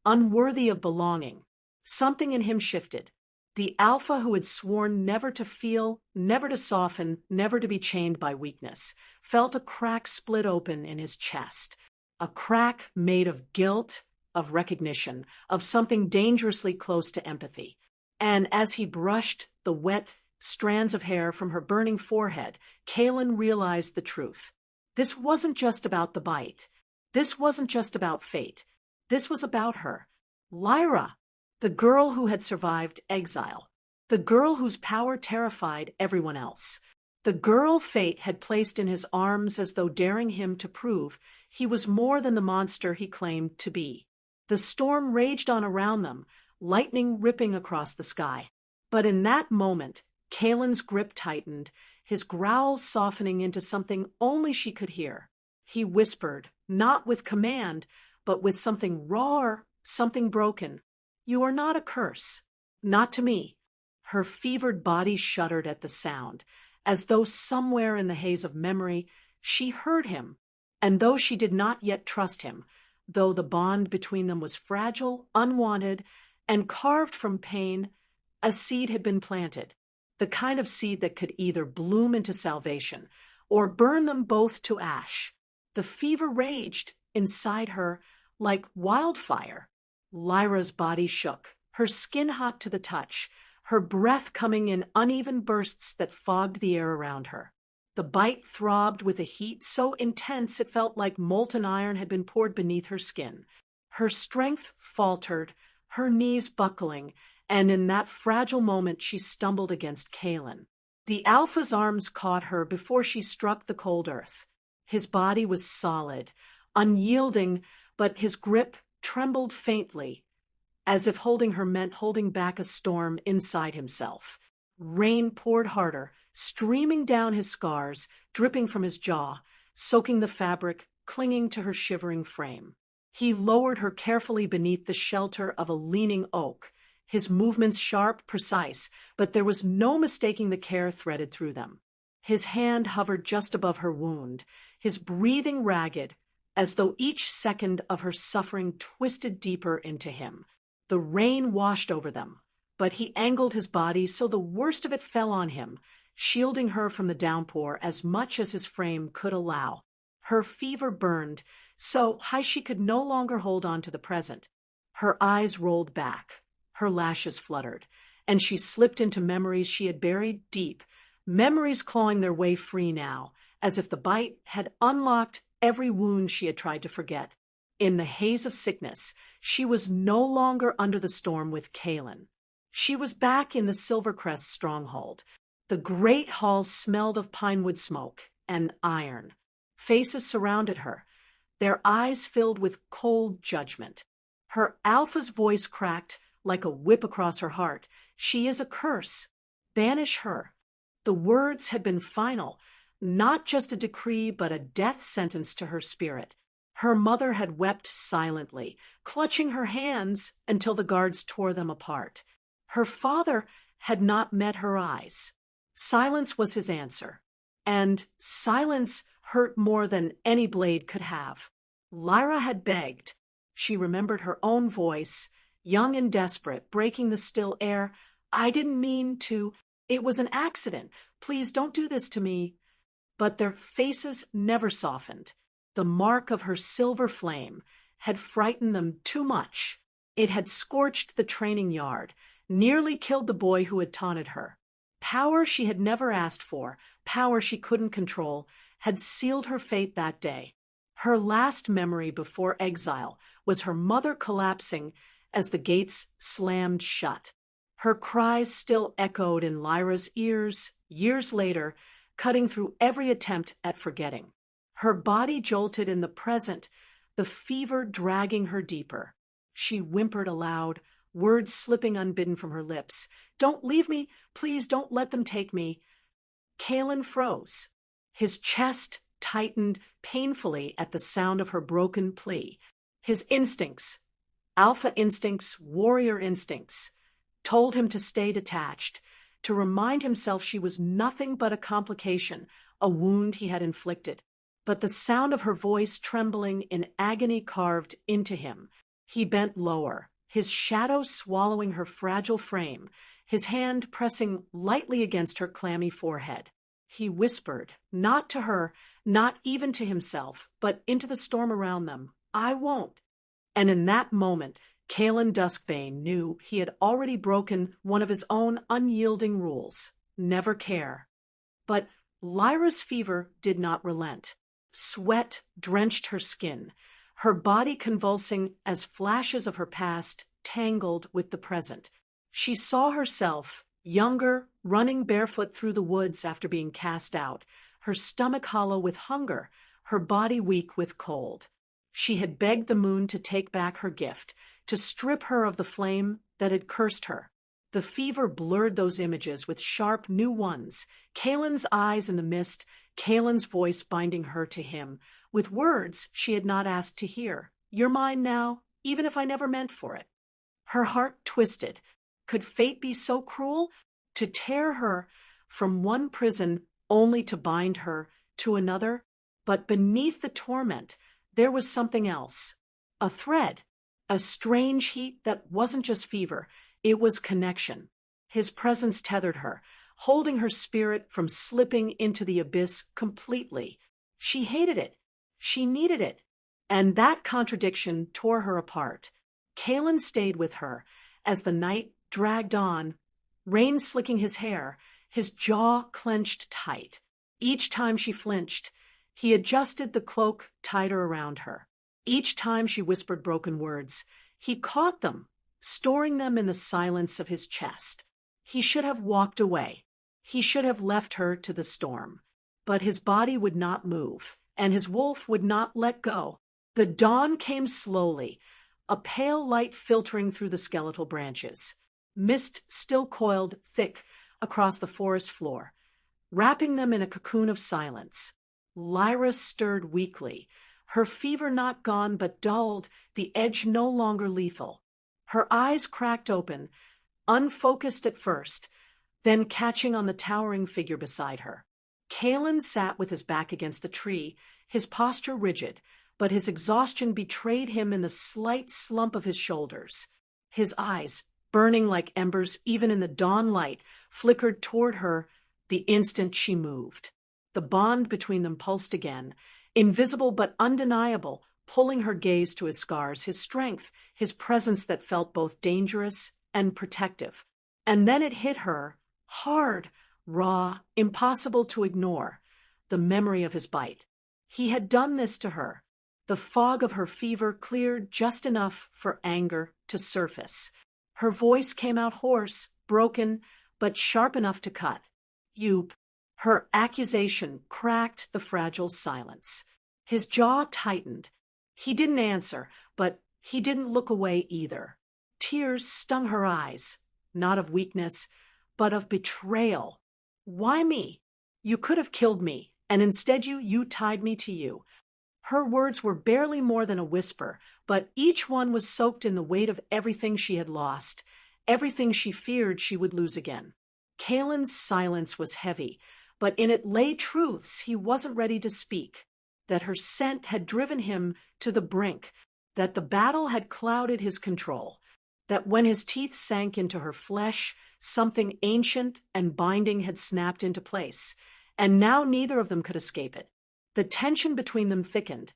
unworthy of belonging. Something in him shifted. The alpha who had sworn never to feel, never to soften, never to be chained by weakness, felt a crack split open in his chest. A crack made of guilt, of recognition, of something dangerously close to empathy. And as he brushed the wet strands of hair from her burning forehead, Kalen realized the truth. This wasn't just about the bite. This wasn't just about fate. This was about her. Lyra, the girl who had survived exile. The girl whose power terrified everyone else. The girl fate had placed in his arms as though daring him to prove he was more than the monster he claimed to be. The storm raged on around them, lightning ripping across the sky. But in that moment, Kalen's grip tightened, his growls softening into something only she could hear. He whispered, not with command, but with something raw, something broken. "You are not a curse. Not to me." Her fevered body shuddered at the sound, as though somewhere in the haze of memory she heard him, and though she did not yet trust him, though the bond between them was fragile, unwanted, and carved from pain, a seed had been planted, the kind of seed that could either bloom into salvation or burn them both to ash. The fever raged inside her like wildfire. Lyra's body shook, her skin hot to the touch, her breath coming in uneven bursts that fogged the air around her. The bite throbbed with a heat so intense it felt like molten iron had been poured beneath her skin. Her strength faltered, her knees buckling, and in that fragile moment she stumbled against Kalen. The alpha's arms caught her before she struck the cold earth. His body was solid, unyielding, but his grip trembled faintly, as if holding her meant holding back a storm inside himself. Rain poured harder, streaming down his scars, dripping from his jaw, soaking the fabric, clinging to her shivering frame. He lowered her carefully beneath the shelter of a leaning oak, his movements sharp, precise, but there was no mistaking the care threaded through them. His hand hovered just above her wound, his breathing ragged, as though each second of her suffering twisted deeper into him. The rain washed over them, but he angled his body so the worst of it fell on him, shielding her from the downpour as much as his frame could allow. Her fever burned, so high she could no longer hold on to the present. Her eyes rolled back, her lashes fluttered, and she slipped into memories she had buried deep, memories clawing their way free now, as if the bite had unlocked every wound she had tried to forget. In the haze of sickness, she was no longer under the storm with Kalen. She was back in the Silvercrest stronghold. The great hall smelled of pinewood smoke and iron. Faces surrounded her, their eyes filled with cold judgment. Her alpha's voice cracked like a whip across her heart. "She is a curse. Banish her." The words had been final, not just a decree but a death sentence to her spirit. Her mother had wept silently, clutching her hands until the guards tore them apart. Her father had not met her eyes. Silence was his answer, and silence hurt more than any blade could have. Lyra had begged. She remembered her own voice, young and desperate, breaking the still air. "I didn't mean to. It was an accident. Please don't do this to me." But their faces never softened. The mark of her silver flame had frightened them too much. It had scorched the training yard, nearly killed the boy who had taunted her. Power she had never asked for, power she couldn't control, had sealed her fate that day. Her last memory before exile was her mother collapsing as the gates slammed shut. Her cries still echoed in Lyra's ears years later, cutting through every attempt at forgetting. Her body jolted in the present, the fever dragging her deeper. She whimpered aloud, words slipping unbidden from her lips. "Don't leave me! Please don't let them take me!" Kalen froze. His chest tightened painfully at the sound of her broken plea. His instincts, alpha instincts, warrior instincts, told him to stay detached, to remind himself she was nothing but a complication, a wound he had inflicted. But the sound of her voice trembling in agony carved into him. He bent lower, his shadow swallowing her fragile frame, his hand pressing lightly against her clammy forehead. He whispered, not to her, not even to himself, but into the storm around them, "I won't." And in that moment, Kalen Duskbane knew he had already broken one of his own unyielding rules: never care. But Lyra's fever did not relent. Sweat drenched her skin, her body convulsing as flashes of her past tangled with the present. She saw herself, younger, running barefoot through the woods after being cast out, her stomach hollow with hunger, her body weak with cold. She had begged the moon to take back her gift, to strip her of the flame that had cursed her. The fever blurred those images with sharp new ones, Kalen's eyes in the mist, Kalen's voice binding her to him, with words she had not asked to hear. "You're mine now, even if I never meant for it." Her heart twisted. Could fate be so cruel? To tear her from one prison only to bind her to another? But beneath the torment, there was something else. A thread, a strange heat that wasn't just fever, it was connection. His presence tethered her, holding her spirit from slipping into the abyss completely. She hated it. She needed it. And that contradiction tore her apart. Kalen stayed with her as the night dragged on, rain slicking his hair, his jaw clenched tight. Each time she flinched, he adjusted the cloak tighter around her. Each time she whispered broken words, he caught them, storing them in the silence of his chest. He should have walked away. He should have left her to the storm. But his body would not move, and his wolf would not let go. The dawn came slowly, a pale light filtering through the skeletal branches. Mist still coiled thick across the forest floor, wrapping them in a cocoon of silence. Lyra stirred weakly, her fever not gone but dulled, the edge no longer lethal. Her eyes cracked open, unfocused at first, then catching on the towering figure beside her. Kalen sat with his back against the tree, his posture rigid, but his exhaustion betrayed him in the slight slump of his shoulders. His eyes, burning like embers even in the dawn light, flickered toward her the instant she moved. The bond between them pulsed again, invisible but undeniable, pulling her gaze to his scars, his strength, his presence that felt both dangerous and protective. And then it hit her, hard, raw, impossible to ignore, the memory of his bite. He had done this to her. The fog of her fever cleared just enough for anger to surface. Her voice came out hoarse, broken, but sharp enough to cut. "You..." Her accusation cracked the fragile silence. His jaw tightened. He didn't answer, but he didn't look away either. Tears stung her eyes, not of weakness, but of betrayal. "Why me? You could have killed me, and instead you tied me to you." Her words were barely more than a whisper, but each one was soaked in the weight of everything she had lost, everything she feared she would lose again. Kalen's silence was heavy, but in it lay truths he wasn't ready to speak. That her scent had driven him to the brink, that the battle had clouded his control, that when his teeth sank into her flesh, something ancient and binding had snapped into place, and now neither of them could escape it. The tension between them thickened,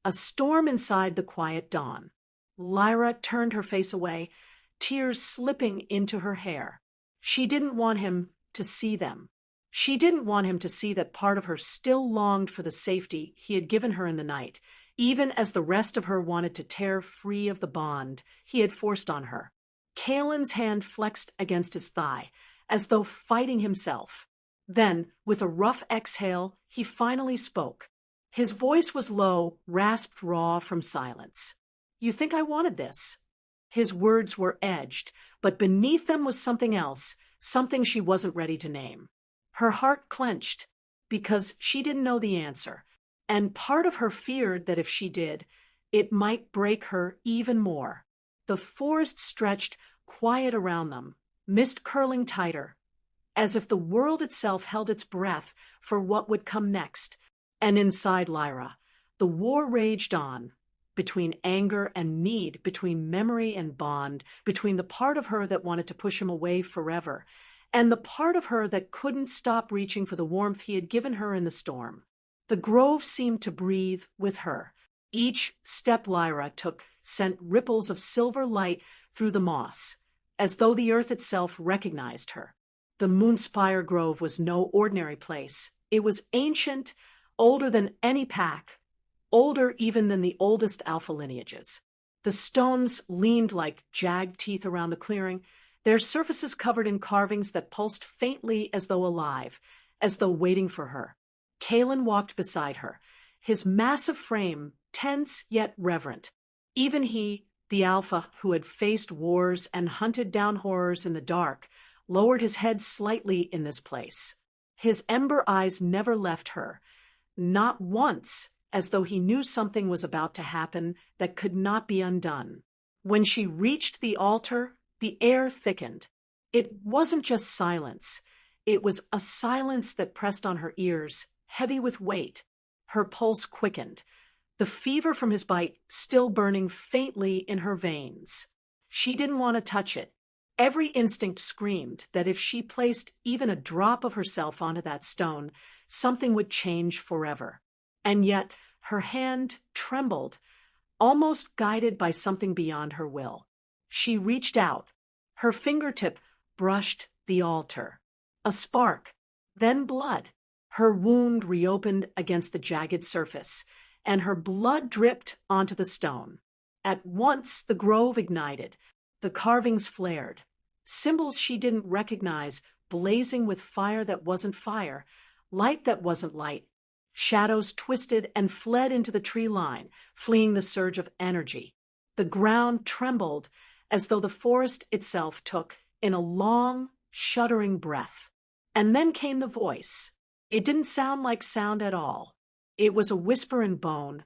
a storm inside the quiet dawn. Lyra turned her face away, tears slipping into her hair. She didn't want him to see them. She didn't want him to see that part of her still longed for the safety he had given her in the night, even as the rest of her wanted to tear free of the bond he had forced on her. Kalen's hand flexed against his thigh, as though fighting himself. Then, with a rough exhale, he finally spoke. His voice was low, rasped raw from silence. "You think I wanted this?" His words were edged, but beneath them was something else, something she wasn't ready to name. Her heart clenched, because she didn't know the answer, and part of her feared that if she did, It might break her even more. The forest stretched quiet around them, mist curling tighter, as if the world itself held its breath for what would come next. And inside Lyra, the war raged on, between anger and need, between memory and bond, between the part of her that wanted to push him away forever, and the part of her that couldn't stop reaching for the warmth he had given her in the storm. The grove seemed to breathe with her. Each step Lyra took sent ripples of silver light through the moss, as though the earth itself recognized her. The Moonspire Grove was no ordinary place. It was ancient, older than any pack, older even than the oldest alpha lineages. The stones leaned like jagged teeth around the clearing, their surfaces covered in carvings that pulsed faintly as though alive, as though waiting for her. Kalen walked beside her, his massive frame tense yet reverent. Even he, the alpha who had faced wars and hunted down horrors in the dark, lowered his head slightly in this place. His ember eyes never left her, not once, as though he knew something was about to happen that could not be undone. When she reached the altar, the air thickened. It wasn't just silence. It was a silence that pressed on her ears, heavy with weight. Her pulse quickened, the fever from his bite still burning faintly in her veins. She didn't want to touch it. Every instinct screamed that if she placed even a drop of herself onto that stone, something would change forever. And yet her hand trembled, almost guided by something beyond her will. She reached out. Her fingertip brushed the altar. A spark, then blood. Her wound reopened against the jagged surface, and her blood dripped onto the stone. At once the grove ignited. The carvings flared. Symbols she didn't recognize, blazing with fire that wasn't fire, light that wasn't light. Shadows twisted and fled into the tree line, fleeing the surge of energy. The ground trembled as though the forest itself took in a long, shuddering breath. And then came the voice. It didn't sound like sound at all. It was a whisper in bone,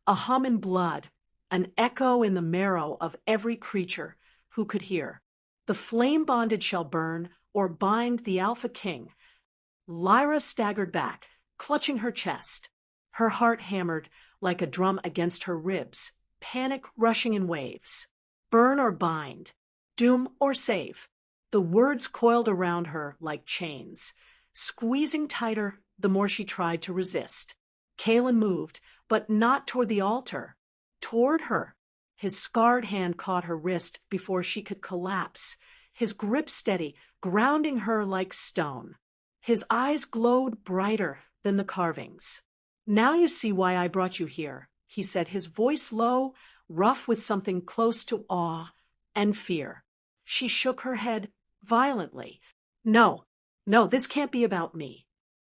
a hum in blood, an echo in the marrow of every creature who could hear. The flame bonded shall burn or bind the Alpha King. Lyra staggered back, clutching her chest. Her heart hammered like a drum against her ribs, panic rushing in waves. Burn or bind, doom or save. The words coiled around her like chains, squeezing tighter the more she tried to resist. Kalen moved, but not toward the altar, toward her. His scarred hand caught her wrist before she could collapse, his grip steady, grounding her like stone. His eyes glowed brighter than the carvings. "Now you see why I brought you here," he said, his voice low, rough with something close to awe and fear. She shook her head violently. No, this can't be about me."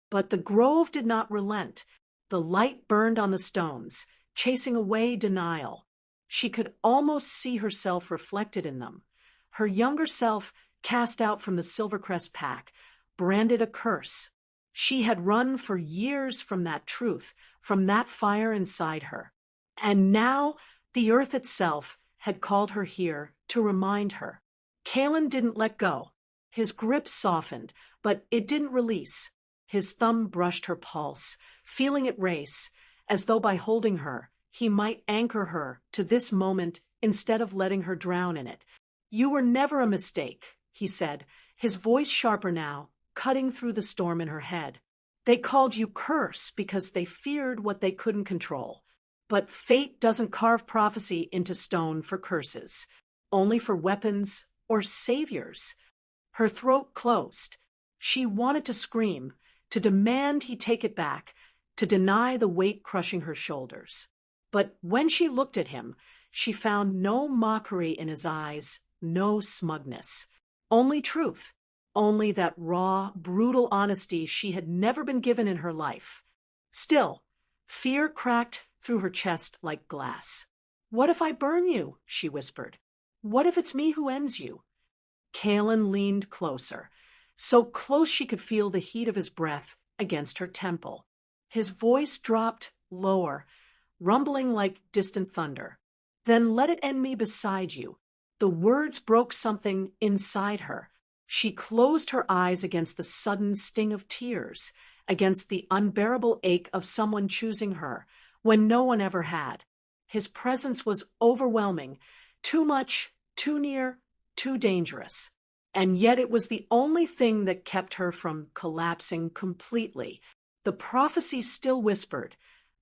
But the grove did not relent. The light burned on the stones, chasing away denial. She could almost see herself reflected in them. Her younger self, cast out from the Silvercrest pack, branded a curse. She had run for years from that truth, from that fire inside her. And now the earth itself had called her here to remind her. Kalen didn't let go. His grip softened, but it didn't release. His thumb brushed her pulse, feeling it race, as though by holding her, he might anchor her to this moment instead of letting her drown in it. "You were never a mistake," he said, his voice sharper now, cutting through the storm in her head. "They called you Curse because they feared what they couldn't control. But fate doesn't carve prophecy into stone for curses, only for weapons or saviors." Her throat closed. She wanted to scream, to demand he take it back, to deny the weight crushing her shoulders. But when she looked at him, she found no mockery in his eyes, no smugness. Only truth, only that raw, brutal honesty she had never been given in her life. Still, fear cracked through her chest like glass. "What if I burn you?" she whispered. "What if it's me who ends you?" Kalen leaned closer, so close she could feel the heat of his breath against her temple. His voice dropped lower, rumbling like distant thunder. Then let it end me beside you. The words broke something inside her. She closed her eyes against the sudden sting of tears, against the unbearable ache of someone choosing her, when no one ever had. His presence was overwhelming, too much, too near, too dangerous. And yet it was the only thing that kept her from collapsing completely. The prophecy still whispered,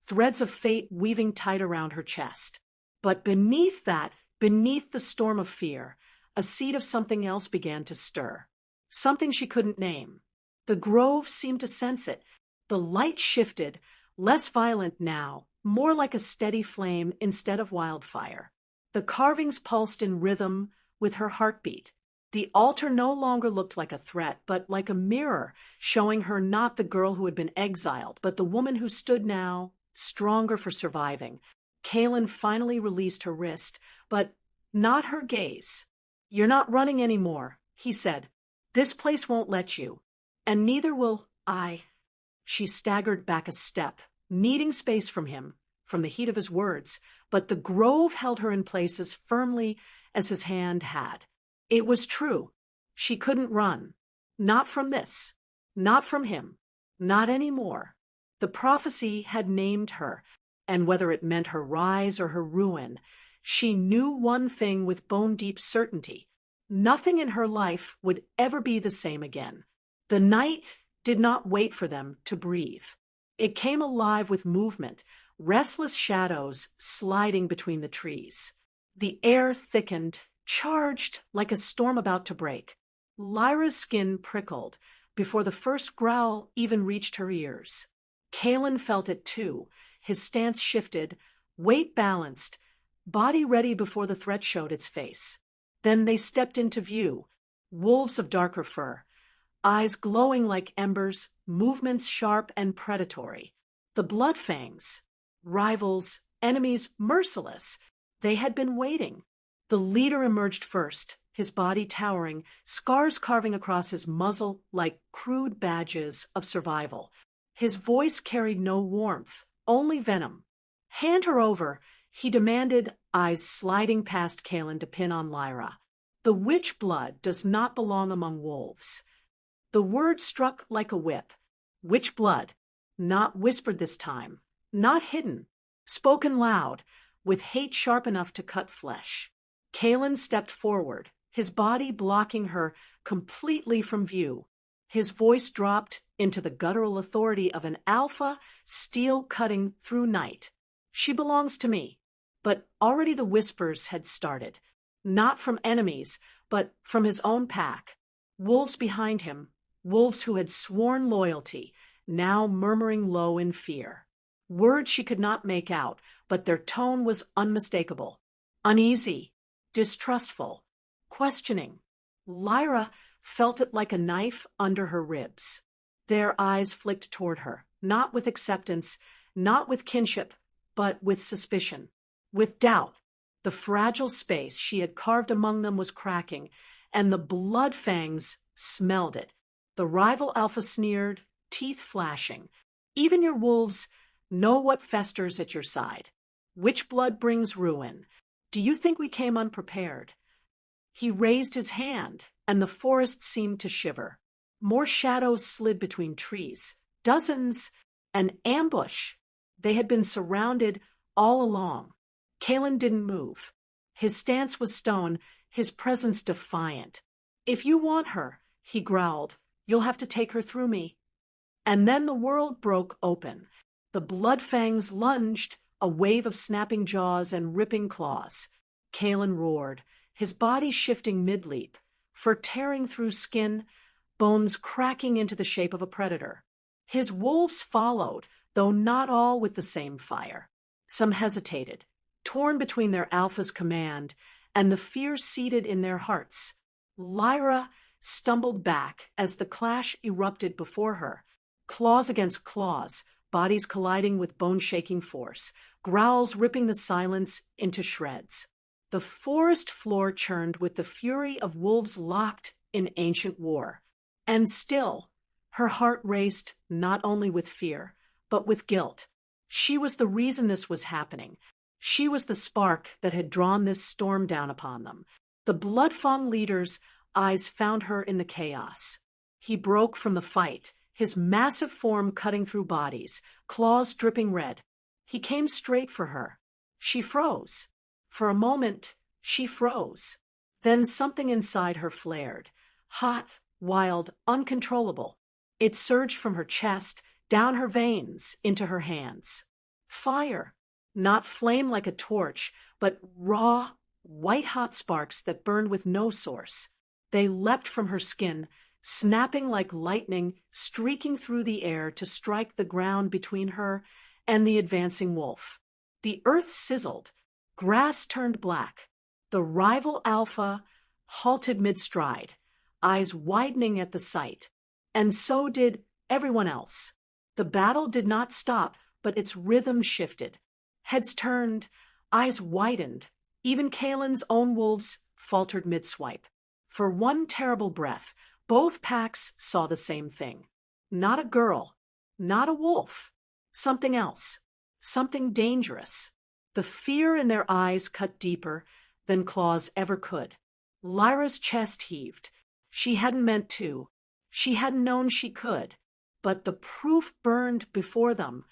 threads of fate weaving tight around her chest. But beneath that, beneath the storm of fear, a seed of something else began to stir. Something she couldn't name. The grove seemed to sense it. The light shifted, less violent now, more like a steady flame instead of wildfire. The carvings pulsed in rhythm with her heartbeat. The altar no longer looked like a threat, but like a mirror, showing her not the girl who had been exiled, but the woman who stood now, stronger for surviving. Kaylin finally released her wrist, but not her gaze. "You're not running anymore," he said. "This place won't let you. And neither will I." She staggered back a step, needing space from him, from the heat of his words, but the grove held her in place as firmly as his hand had. It was true. She couldn't run. Not from this. Not from him. Not anymore. The prophecy had named her, and whether it meant her rise or her ruin, she knew one thing with bone-deep certainty. Nothing in her life would ever be the same again. The night did not wait for them to breathe. It came alive with movement, restless shadows sliding between the trees. The air thickened, charged like a storm about to break. Lyra's skin prickled before the first growl even reached her ears. Kaylin felt it too. His stance shifted, weight balanced, body ready before the threat showed its face. Then they stepped into view, wolves of darker fur, eyes glowing like embers, movements sharp and predatory. The blood fangs, rivals, enemies merciless. They had been waiting. The leader emerged first, his body towering, scars carving across his muzzle like crude badges of survival. His voice carried no warmth, only venom. "Hand her over," he demanded, eyes sliding past Kaylin to pin on Lyra. "The witch blood does not belong among wolves." The word struck like a whip. Witch blood, not whispered this time, not hidden, spoken loud, with hate sharp enough to cut flesh. Kaylin stepped forward, his body blocking her completely from view. His voice dropped into the guttural authority of an alpha, steel cutting through night. "She belongs to me." But already the whispers had started, not from enemies, but from his own pack. Wolves behind him, wolves who had sworn loyalty, now murmuring low in fear. Words she could not make out, but their tone was unmistakable. Uneasy, distrustful, questioning. Lyra felt it like a knife under her ribs. Their eyes flicked toward her, not with acceptance, not with kinship, but with suspicion, with doubt. The fragile space she had carved among them was cracking, and the blood fangs smelled it. The rival alpha sneered, teeth flashing. "Even your wolves know what festers at your side. Which blood brings ruin? Do you think we came unprepared?" He raised his hand, and the forest seemed to shiver. More shadows slid between trees. Dozens. An ambush. They had been surrounded all along. Kaylin didn't move. His stance was stone, his presence defiant. "If you want her," he growled, "you'll have to take her through me." And then the world broke open. The blood fangs lunged, a wave of snapping jaws and ripping claws. Kaylin roared, his body shifting mid-leap, fur tearing through skin, bones cracking into the shape of a predator. His wolves followed, though not all with the same fire. Some hesitated, torn between their alpha's command and the fear seated in their hearts. Lyra stumbled back as the clash erupted before her. Claws against claws, bodies colliding with bone-shaking force, growls ripping the silence into shreds. The forest floor churned with the fury of wolves locked in ancient war. And still, her heart raced not only with fear, but with guilt. She was the reason this was happening. She was the spark that had drawn this storm down upon them. The Bloodfang leader's eyes found her in the chaos. He broke from the fight, his massive form cutting through bodies, claws dripping red. He came straight for her. She froze. For a moment, she froze. Then something inside her flared. Hot, wild, uncontrollable. It surged from her chest, down her veins, into her hands. Fire. Not flame like a torch, but raw, white-hot sparks that burned with no source. They leapt from her skin, snapping like lightning, streaking through the air to strike the ground between her and the advancing wolf. The earth sizzled. Grass turned black. The rival alpha halted mid-stride, eyes widening at the sight. And so did everyone else. The battle did not stop, but its rhythm shifted. Heads turned, eyes widened. Even Kaelin's own wolves faltered mid-swipe. For one terrible breath, both packs saw the same thing. Not a girl, not a wolf. Something else. Something dangerous. The fear in their eyes cut deeper than claws ever could. Lyra's chest heaved. She hadn't meant to. She hadn't known she could. But the proof burned before them.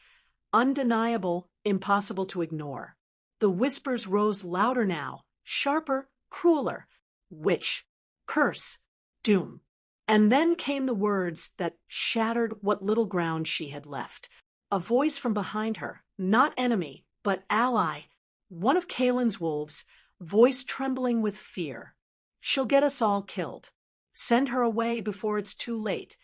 Undeniable, impossible to ignore. The whispers rose louder now, sharper, crueler. Witch, curse, doom. And then came the words that shattered what little ground she had left. A voice from behind her, not enemy, but ally, one of Kaelin's wolves, voice trembling with fear. She'll get us all killed. Send her away before it's too late.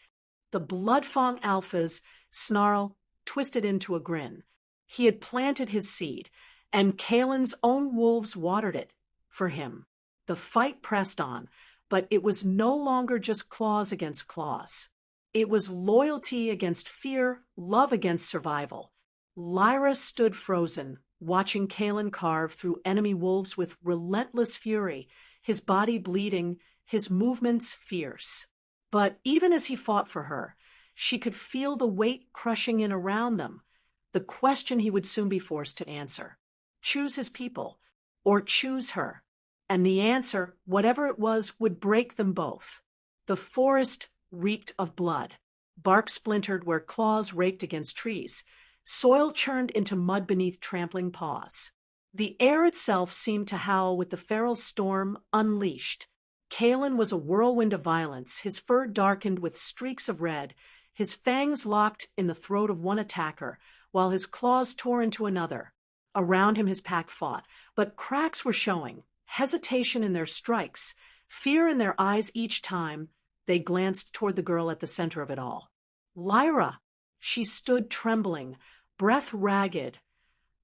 The Bloodfang alphas snarl twisted into a grin. He had planted his seed, and Kaelin's own wolves watered it for him. The fight pressed on, but it was no longer just claws against claws. It was loyalty against fear, love against survival. Lyra stood frozen, watching Kaelin carve through enemy wolves with relentless fury, his body bleeding, his movements fierce. But even as he fought for her, she could feel the weight crushing in around them, the question he would soon be forced to answer. Choose his people, or choose her. And the answer, whatever it was, would break them both. The forest reeked of blood. Bark splintered where claws raked against trees. Soil churned into mud beneath trampling paws. The air itself seemed to howl with the feral storm unleashed. Kaelin was a whirlwind of violence, his fur darkened with streaks of red, his fangs locked in the throat of one attacker, while his claws tore into another. Around him his pack fought, but cracks were showing, hesitation in their strikes, fear in their eyes each time they glanced toward the girl at the center of it all. Lyra! She stood trembling, breath ragged,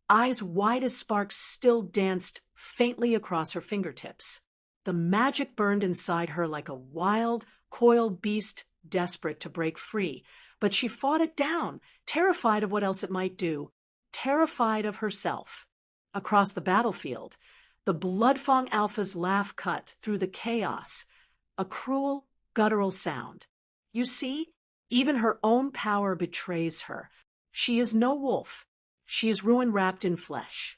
eyes wide as sparks still danced faintly across her fingertips. The magic burned inside her like a wild, coiled beast desperate to break free, but she fought it down, terrified of what else it might do, terrified of herself. Across the battlefield, the Bloodfang alpha's laugh cut through the chaos, a cruel, guttural sound. You see, even her own power betrays her. She is no wolf. She is ruin wrapped in flesh.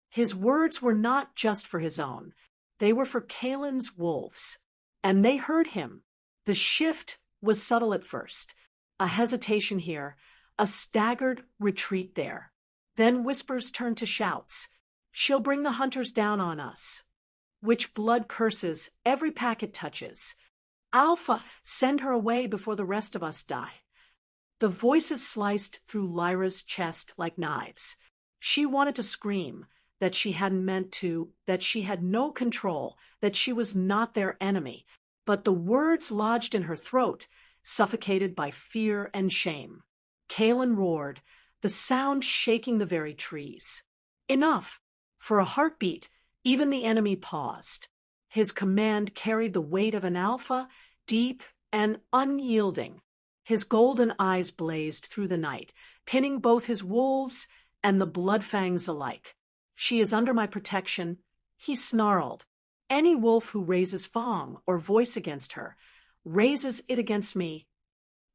His words were not just for his own. They were for Kaelin's wolves. And they heard him. The shift was subtle at first. A hesitation here, a staggered retreat there. Then whispers turned to shouts. She'll bring the hunters down on us. Which blood curses every pack it touches. Alpha, send her away before the rest of us die. The voices sliced through Lyra's chest like knives. She wanted to scream, that she hadn't meant to, that she had no control, that she was not their enemy. But the words lodged in her throat, suffocated by fear and shame. Kaelin roared, the sound shaking the very trees. Enough! For a heartbeat, even the enemy paused. His command carried the weight of an alpha, deep and unyielding. His golden eyes blazed through the night, pinning both his wolves and the Bloodfangs alike. She is under my protection, he snarled. Any wolf who raises fang or voice against her, raises it against me.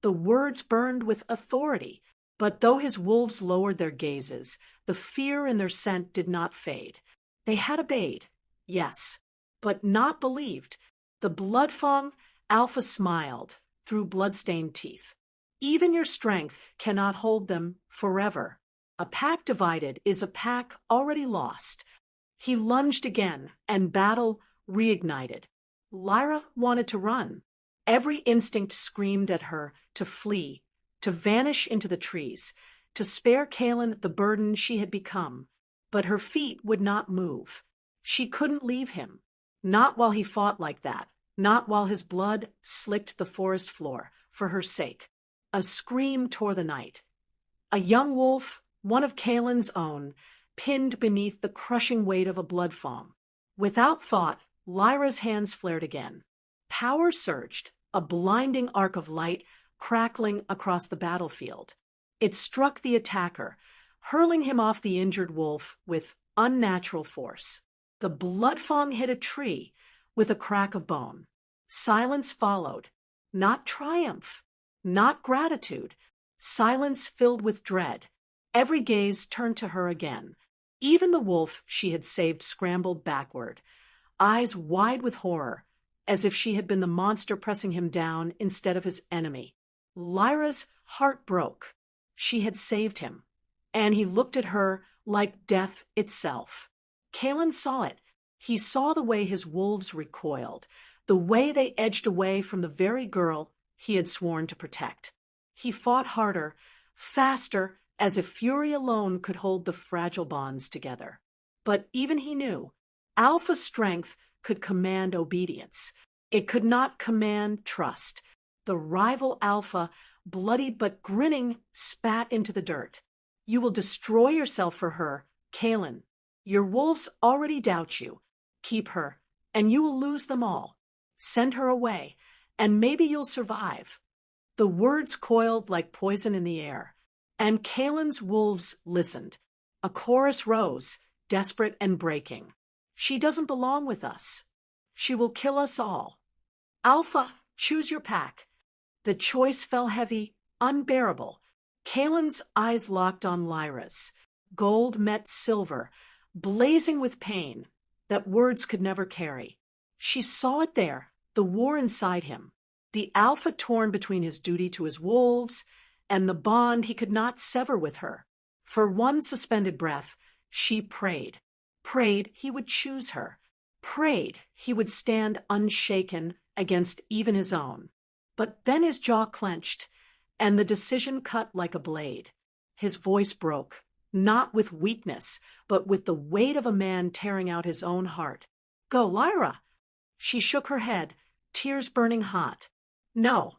The words burned with authority, But though his wolves lowered their gazes, the fear in their scent did not fade. They had obeyed, yes, but not believed. The blood-fang alpha smiled through blood-stained teeth. Even your strength cannot hold them forever. A pack divided is a pack already lost. He lunged again, and battle reignited. Lyra wanted to run. Every instinct screamed at her to flee, to vanish into the trees, to spare Kaelin the burden she had become. But her feet would not move. She couldn't leave him. Not while he fought like that. Not while his blood slicked the forest floor, for her sake. A scream tore the night. A young wolf, one of Kaelin's own, pinned beneath the crushing weight of a blood-fang. Without thought, Lyra's hands flared again. Power surged, a blinding arc of light crackling across the battlefield. It struck the attacker, hurling him off the injured wolf with unnatural force. The blood-fang hit a tree with a crack of bone. Silence followed. Not triumph, not gratitude. Silence filled with dread. Every gaze turned to her again. Even the wolf she had saved scrambled backward, eyes wide with horror, as if she had been the monster pressing him down instead of his enemy. Lyra's heart broke. She had saved him, and he looked at her like death itself. Kaelin saw it. He saw the way his wolves recoiled, the way they edged away from the very girl he had sworn to protect. He fought harder, faster, as if fury alone could hold the fragile bonds together. But even he knew, alpha strength could command obedience. It could not command trust. The rival alpha, bloodied but grinning, spat into the dirt. You will destroy yourself for her, Kaelin. Your wolves already doubt you. Keep her, and you will lose them all. Send her away, and maybe you'll survive. The words coiled like poison in the air, and Kaelin's wolves listened. A chorus rose, desperate and breaking. She doesn't belong with us. She will kill us all. Alpha, choose your pack. The choice fell heavy, unbearable. Kaelin's eyes locked on Lyra's. Gold met silver, blazing with pain that words could never carry. She saw it there, the war inside him, the alpha torn between his duty to his wolves and the bond he could not sever with her. For one suspended breath, she prayed he would choose her, prayed he would stand unshaken against even his own. But then his jaw clenched, and the decision cut like a blade. His voice broke, not with weakness, but with the weight of a man tearing out his own heart. Go, Lyra! She shook her head, tears burning hot. No.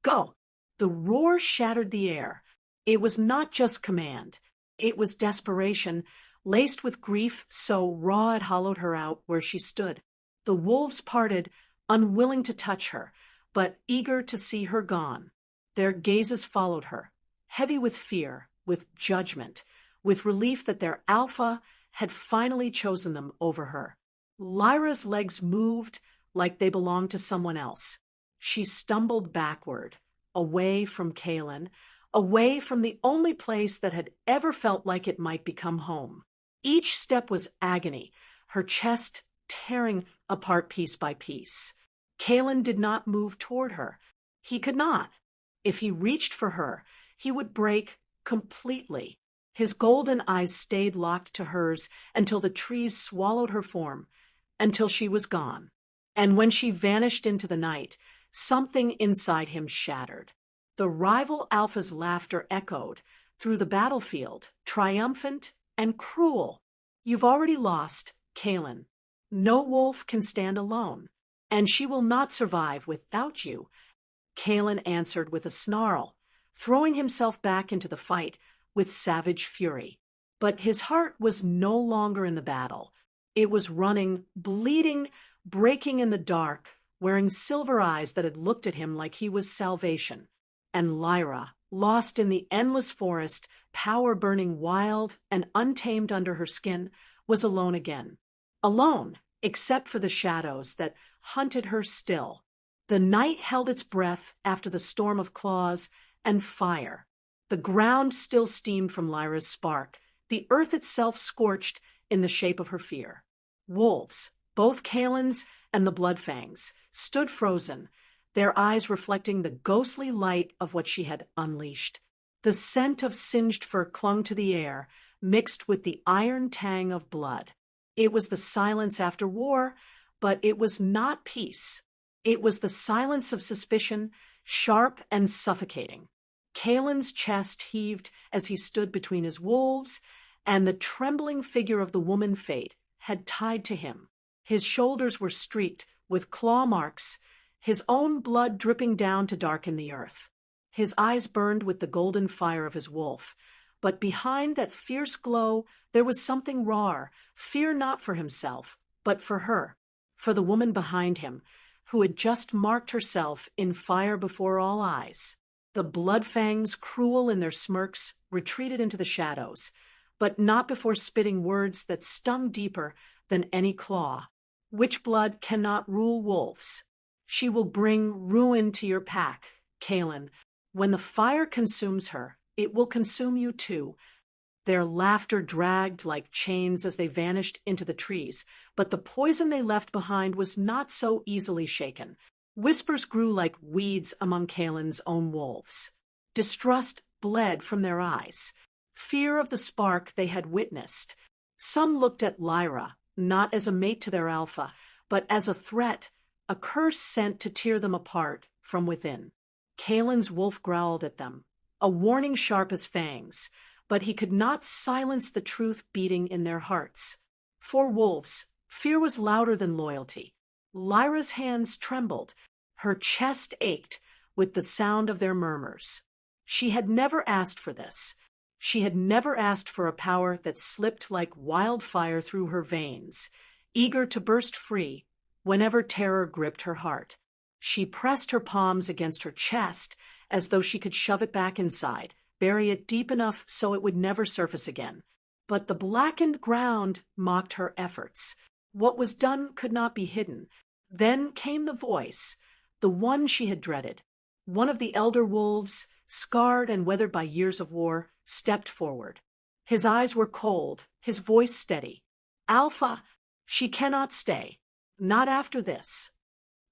Go. The roar shattered the air. It was not just command. It was desperation, laced with grief so raw it hollowed her out where she stood. The wolves parted, unwilling to touch her, but eager to see her gone. Their gazes followed her, heavy with fear, with judgment, with relief that their alpha had finally chosen them over her. Lyra's legs moved like they belonged to someone else. She stumbled backward, away from Kaelin, away from the only place that had ever felt like it might become home. Each step was agony, her chest tearing apart piece by piece. Kaelin did not move toward her. He could not. If he reached for her, he would break completely. His golden eyes stayed locked to hers until the trees swallowed her form, until she was gone. And when she vanished into the night, something inside him shattered. The rival alpha's laughter echoed through the battlefield, triumphant and cruel. You've already lost, Kaelin. No wolf can stand alone, and she will not survive without you. Kaelin answered with a snarl, throwing himself back into the fight with savage fury. But his heart was no longer in the battle. It was running, bleeding, breaking in the dark, wearing silver eyes that had looked at him like he was salvation. And Lyra, lost in the endless forest, power burning wild and untamed under her skin, was alone again. Alone, except for the shadows that hunted her still. The night held its breath after the storm of claws and fire. The ground still steamed from Lyra's spark, the earth itself scorched in the shape of her fear. Wolves, both Kalen's and the Bloodfangs, stood frozen, their eyes reflecting the ghostly light of what she had unleashed. The scent of singed fur clung to the air, mixed with the iron tang of blood. It was the silence after war, but it was not peace. It was the silence of suspicion, sharp and suffocating. Kalen's chest heaved as he stood between his wolves, and the trembling figure of the woman fate had tied to him. His shoulders were streaked with claw marks, his own blood dripping down to darken the earth. His eyes burned with the golden fire of his wolf, but behind that fierce glow there was something raw, fear not for himself, but for her, for the woman behind him, who had just marked herself in fire before all eyes. The Bloodfangs, cruel in their smirks, retreated into the shadows, but not before spitting words that stung deeper than any claw. Witchblood cannot rule wolves. She will bring ruin to your pack, Kalen. When the fire consumes her, it will consume you too. Their laughter dragged like chains as they vanished into the trees, but the poison they left behind was not so easily shaken. Whispers grew like weeds among Kalen's own wolves. Distrust bled from their eyes, fear of the spark they had witnessed. Some looked at Lyra, not as a mate to their alpha, but as a threat, a curse sent to tear them apart from within. Kalen's wolf growled at them, a warning sharp as fangs, but he could not silence the truth beating in their hearts. For wolves, fear was louder than loyalty. Lyra's hands trembled, her chest ached with the sound of their murmurs. She had never asked for this. She had never asked for a power that slipped like wildfire through her veins, eager to burst free whenever terror gripped her heart. She pressed her palms against her chest as though she could shove it back inside, bury it deep enough so it would never surface again. But the blackened ground mocked her efforts. What was done could not be hidden. Then came the voice, the one she had dreaded. One of the elder wolves, scarred and weathered by years of war, stepped forward. His eyes were cold, his voice steady. "Alpha, she cannot stay. Not after this."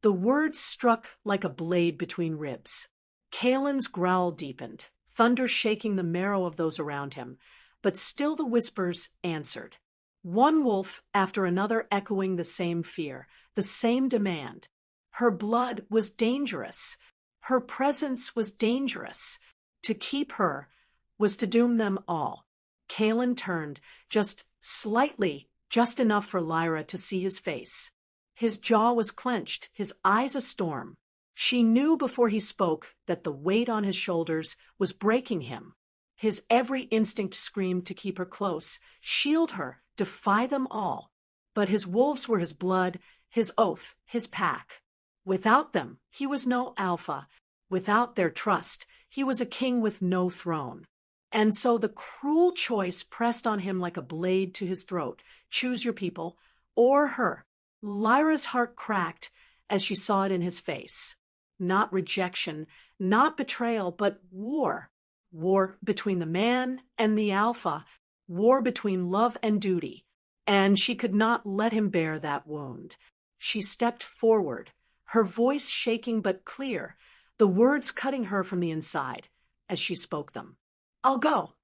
The words struck like a blade between ribs. Kalen's growl deepened, thunder shaking the marrow of those around him, but still the whispers answered. One wolf after another echoing the same fear, the same demand. Her blood was dangerous. Her presence was dangerous. To keep her was to doom them all. Kalen turned, just slightly, just enough for Lyra to see his face. His jaw was clenched, his eyes a storm. She knew before he spoke that the weight on his shoulders was breaking him. His every instinct screamed to keep her close, shield her, defy them all. But his wolves were his blood, his oath, his pack. Without them, he was no alpha. Without their trust, he was a king with no throne. And so the cruel choice pressed on him like a blade to his throat. Choose your people, or her. Lyra's heart cracked as she saw it in his face. Not rejection, not betrayal, but war. War between the man and the alpha. War between love and duty. And she could not let him bear that wound. She stepped forward, her voice shaking but clear, the words cutting her from the inside as she spoke them. "I'll go."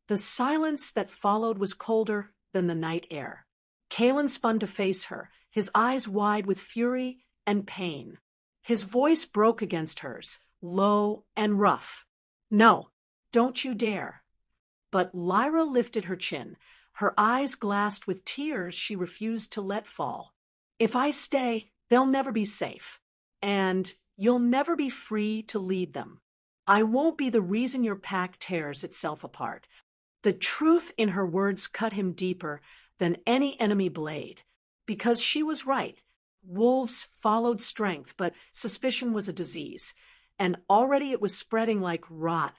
The silence that followed was colder than the night air. Kalen spun to face her, his eyes wide with fury and pain. His voice broke against hers, low and rough. "No, don't you dare." But Lyra lifted her chin, her eyes glassed with tears she refused to let fall. "If I stay, they'll never be safe, and you'll never be free to lead them. I won't be the reason your pack tears itself apart." The truth in her words cut him deeper than any enemy blade, because she was right. Wolves followed strength, but suspicion was a disease, and already it was spreading like rot.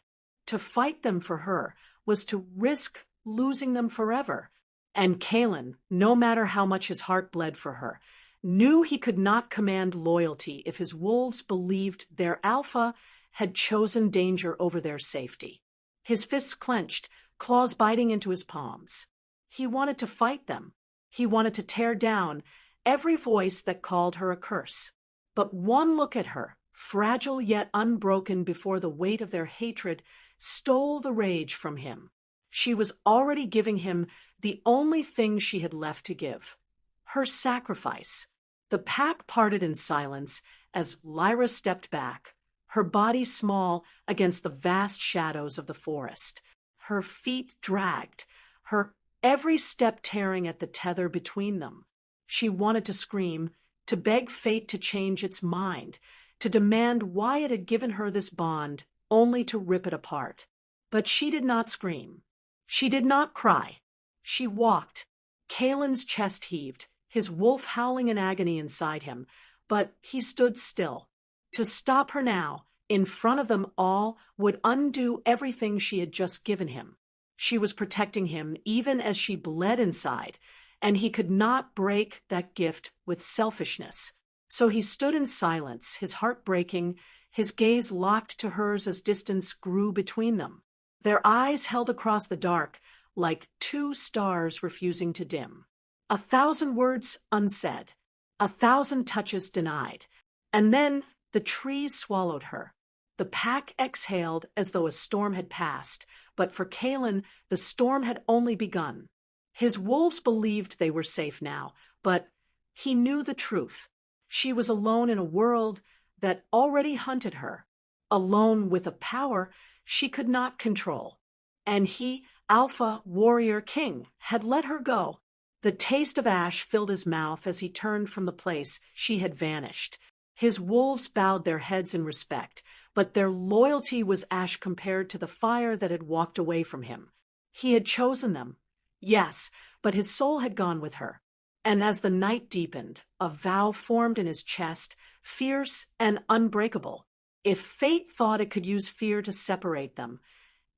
To fight them for her was to risk losing them forever. And Kalen, no matter how much his heart bled for her, knew he could not command loyalty if his wolves believed their alpha had chosen danger over their safety. His fists clenched, claws biting into his palms. He wanted to fight them. He wanted to tear down every voice that called her a curse. But one look at her, fragile yet unbroken before the weight of their hatred, stole the rage from him. She was already giving him the only thing she had left to give. Her sacrifice. The pack parted in silence as Lyra stepped back, her body small against the vast shadows of the forest. Her feet dragged, her every step tearing at the tether between them. She wanted to scream, to beg fate to change its mind, to demand why it had given her this bond, only to rip it apart. But she did not scream. She did not cry. She walked. Kaelin's chest heaved, his wolf howling in agony inside him, but he stood still. To stop her now, in front of them all, would undo everything she had just given him. She was protecting him even as she bled inside, and he could not break that gift with selfishness. So he stood in silence, his heart breaking, his gaze locked to hers as distance grew between them. Their eyes held across the dark like two stars refusing to dim. 1,000 words unsaid, 1,000 touches denied. And then the trees swallowed her. The pack exhaled as though a storm had passed, but for Kaelin, the storm had only begun. His wolves believed they were safe now, but he knew the truth. She was alone in a world that already hunted her, alone with a power she could not control. And he, Alpha Warrior King, had let her go. The taste of ash filled his mouth as he turned from the place she had vanished. His wolves bowed their heads in respect, but their loyalty was ash compared to the fire that had walked away from him. He had chosen them, yes, but his soul had gone with her. And as the night deepened, a vow formed in his chest, fierce and unbreakable. If fate thought it could use fear to separate them,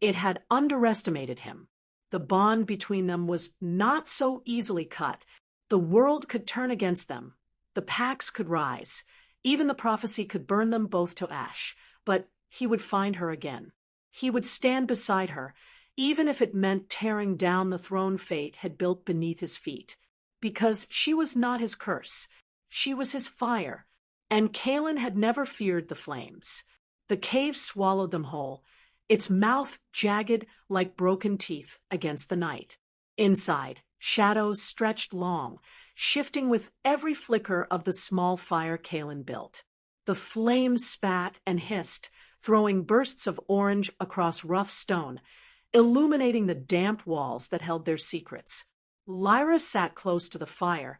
it had underestimated him. The bond between them was not so easily cut. The world could turn against them. The packs could rise. Even the prophecy could burn them both to ash. But he would find her again. He would stand beside her, even if it meant tearing down the throne fate had built beneath his feet. Because she was not his curse. She was his fire. And Kaelin had never feared the flames. The cave swallowed them whole, its mouth jagged like broken teeth against the night. Inside, shadows stretched long, shifting with every flicker of the small fire Kaelin built. The flames spat and hissed, throwing bursts of orange across rough stone, illuminating the damp walls that held their secrets. Lyra sat close to the fire,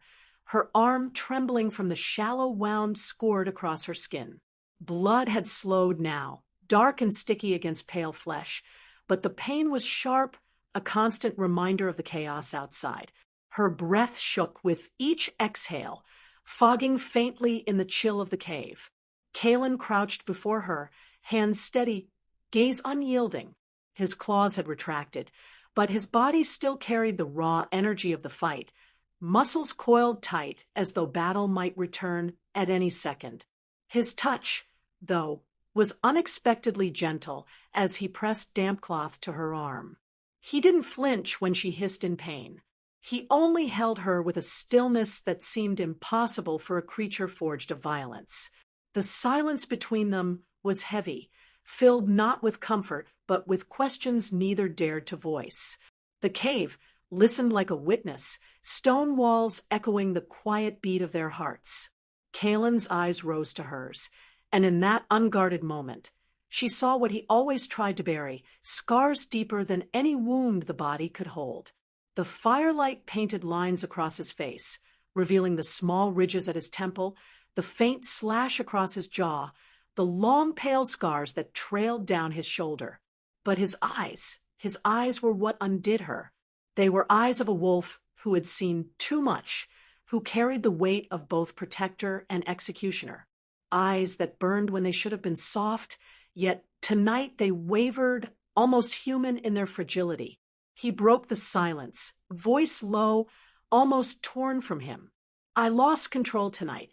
her arm trembling from the shallow wound scored across her skin. Blood had slowed now, dark and sticky against pale flesh, but the pain was sharp, a constant reminder of the chaos outside. Her breath shook with each exhale, fogging faintly in the chill of the cave. Kaelin crouched before her, hands steady, gaze unyielding. His claws had retracted, but his body still carried the raw energy of the fight, muscles coiled tight as though battle might return at any second. His touch, though, was unexpectedly gentle as he pressed damp cloth to her arm. He didn't flinch when she hissed in pain. He only held her with a stillness that seemed impossible for a creature forged of violence. The silence between them was heavy, filled not with comfort, but with questions neither dared to voice. The cave listened like a witness, stone walls echoing the quiet beat of their hearts. Kaelin's eyes rose to hers, and in that unguarded moment, she saw what he always tried to bury, scars deeper than any wound the body could hold. The firelight painted lines across his face, revealing the small ridges at his temple, the faint slash across his jaw, the long pale scars that trailed down his shoulder. But his eyes were what undid her. They were eyes of a wolf who had seen too much, who carried the weight of both protector and executioner. Eyes that burned when they should have been soft, yet tonight they wavered, almost human in their fragility. He broke the silence, voice low, almost torn from him. I lost control tonight.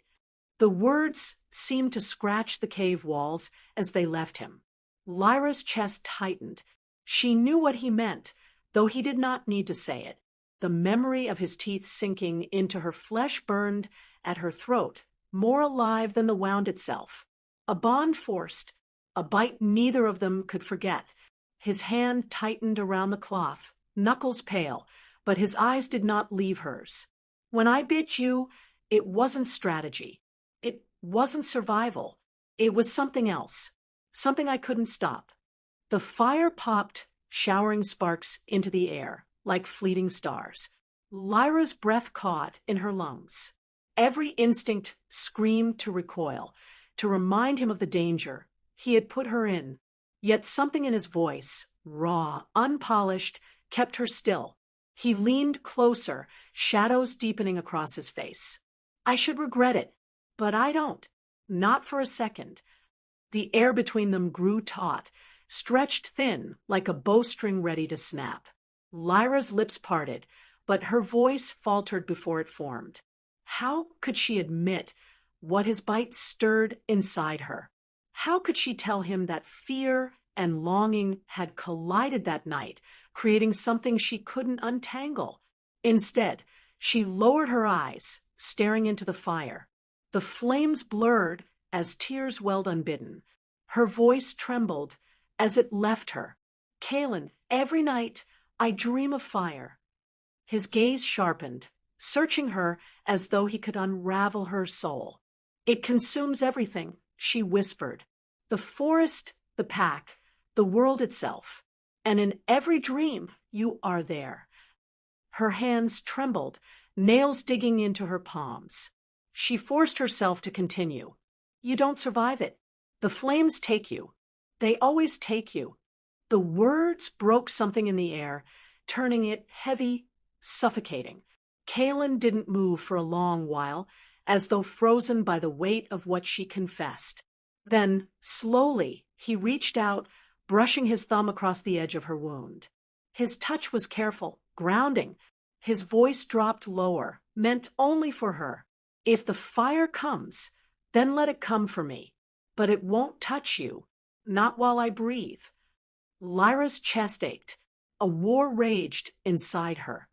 The words seemed to scratch the cave walls as they left him. Lyra's chest tightened, She knew what he meant, though he did not need to say it. The memory of his teeth sinking into her flesh burned at her throat, more alive than the wound itself. A bond forced, a bite neither of them could forget. His hand tightened around the cloth, knuckles pale, but his eyes did not leave hers. When I bit you, it wasn't strategy. It wasn't survival. It was something else. Something I couldn't stop. The fire popped, showering sparks into the air, like fleeting stars. Lyra's breath caught in her lungs. Every instinct screamed to recoil, to remind him of the danger he had put her in. Yet something in his voice, raw, unpolished, kept her still. He leaned closer, shadows deepening across his face. I should regret it, but I don't. Not for a second. The air between them grew taut, stretched thin like a bowstring ready to snap. Lyra's lips parted, but her voice faltered before it formed. How could she admit what his bite stirred inside her? How could she tell him that fear and longing had collided that night, creating something she couldn't untangle? Instead, she lowered her eyes, staring into the fire. The flames blurred as tears welled unbidden. Her voice trembled as it left her. Kaelin, every night I dream of fire. His gaze sharpened, searching her as though he could unravel her soul. It consumes everything, she whispered. The forest, the pack, the world itself. And in every dream, you are there. Her hands trembled, nails digging into her palms. She forced herself to continue. You don't survive it. The flames take you. They always take you. The words broke something in the air, turning it heavy, suffocating. Kaelin didn't move for a long while, as though frozen by the weight of what she confessed. Then, slowly, he reached out, brushing his thumb across the edge of her wound. His touch was careful, grounding. His voice dropped lower, meant only for her. If the fire comes, then let it come for me. But it won't touch you, not while I breathe. Lyra's chest ached. A war raged inside her.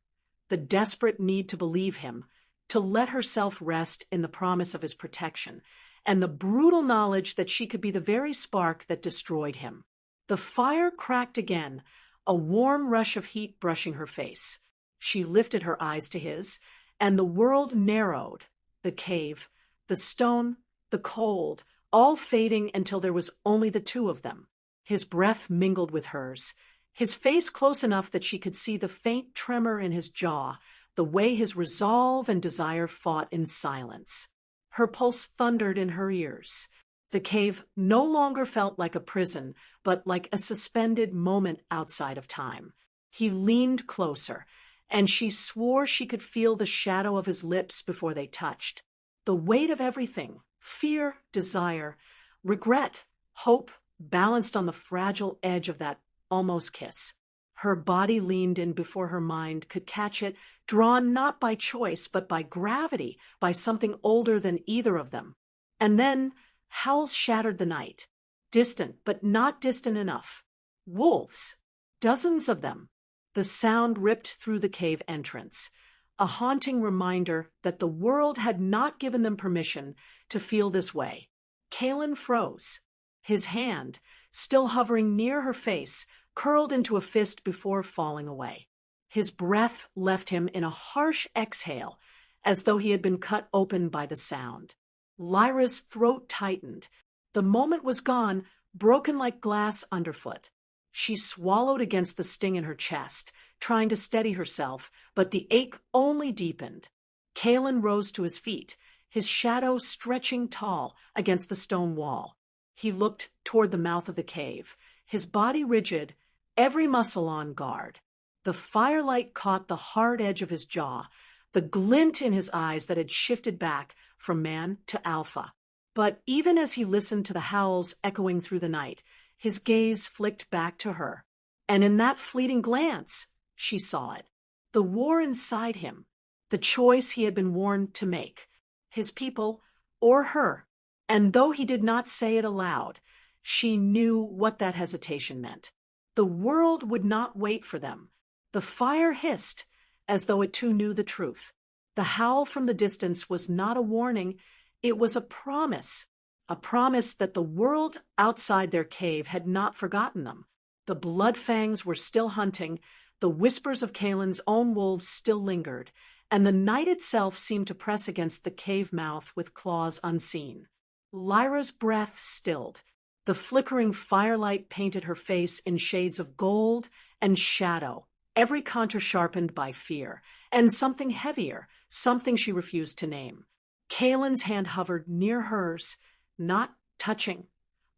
The desperate need to believe him, to let herself rest in the promise of his protection, and the brutal knowledge that she could be the very spark that destroyed him. The fire cracked again, a warm rush of heat brushing her face. She lifted her eyes to his, and the world narrowed. The cave, the stone, the cold, all fading until there was only the two of them. His breath mingled with hers, his face close enough that she could see the faint tremor in his jaw, the way his resolve and desire fought in silence. Her pulse thundered in her ears. The cave no longer felt like a prison, but like a suspended moment outside of time. He leaned closer, and she swore she could feel the shadow of his lips before they touched. The weight of everything, fear, desire, regret, hope, balanced on the fragile edge of that almost kiss. Her body leaned in before her mind could catch it, drawn not by choice, but by gravity, by something older than either of them. And then howls shattered the night. Distant, but not distant enough. Wolves. Dozens of them. The sound ripped through the cave entrance, a haunting reminder that the world had not given them permission to feel this way. Kaelin froze. His hand, still hovering near her face, curled into a fist before falling away. His breath left him in a harsh exhale, as though he had been cut open by the sound. Lyra's throat tightened. The moment was gone, broken like glass underfoot. She swallowed against the sting in her chest, trying to steady herself, but the ache only deepened. Kaelin rose to his feet, his shadow stretching tall against the stone wall. He looked toward the mouth of the cave, his body rigid, every muscle on guard. The firelight caught the hard edge of his jaw, the glint in his eyes that had shifted back from man to alpha. But even as he listened to the howls echoing through the night, his gaze flicked back to her. And in that fleeting glance, she saw it. The war inside him, the choice he had been warned to make. His people, or her. And though he did not say it aloud, she knew what that hesitation meant. The world would not wait for them. The fire hissed, as though it too knew the truth. The howl from the distance was not a warning, it was a promise that the world outside their cave had not forgotten them. The blood fangs were still hunting, the whispers of Kalen's own wolves still lingered, and the night itself seemed to press against the cave mouth with claws unseen. Lyra's breath stilled. The flickering firelight painted her face in shades of gold and shadow, every contour sharpened by fear, and something heavier, something she refused to name. Kalen's hand hovered near hers, not touching,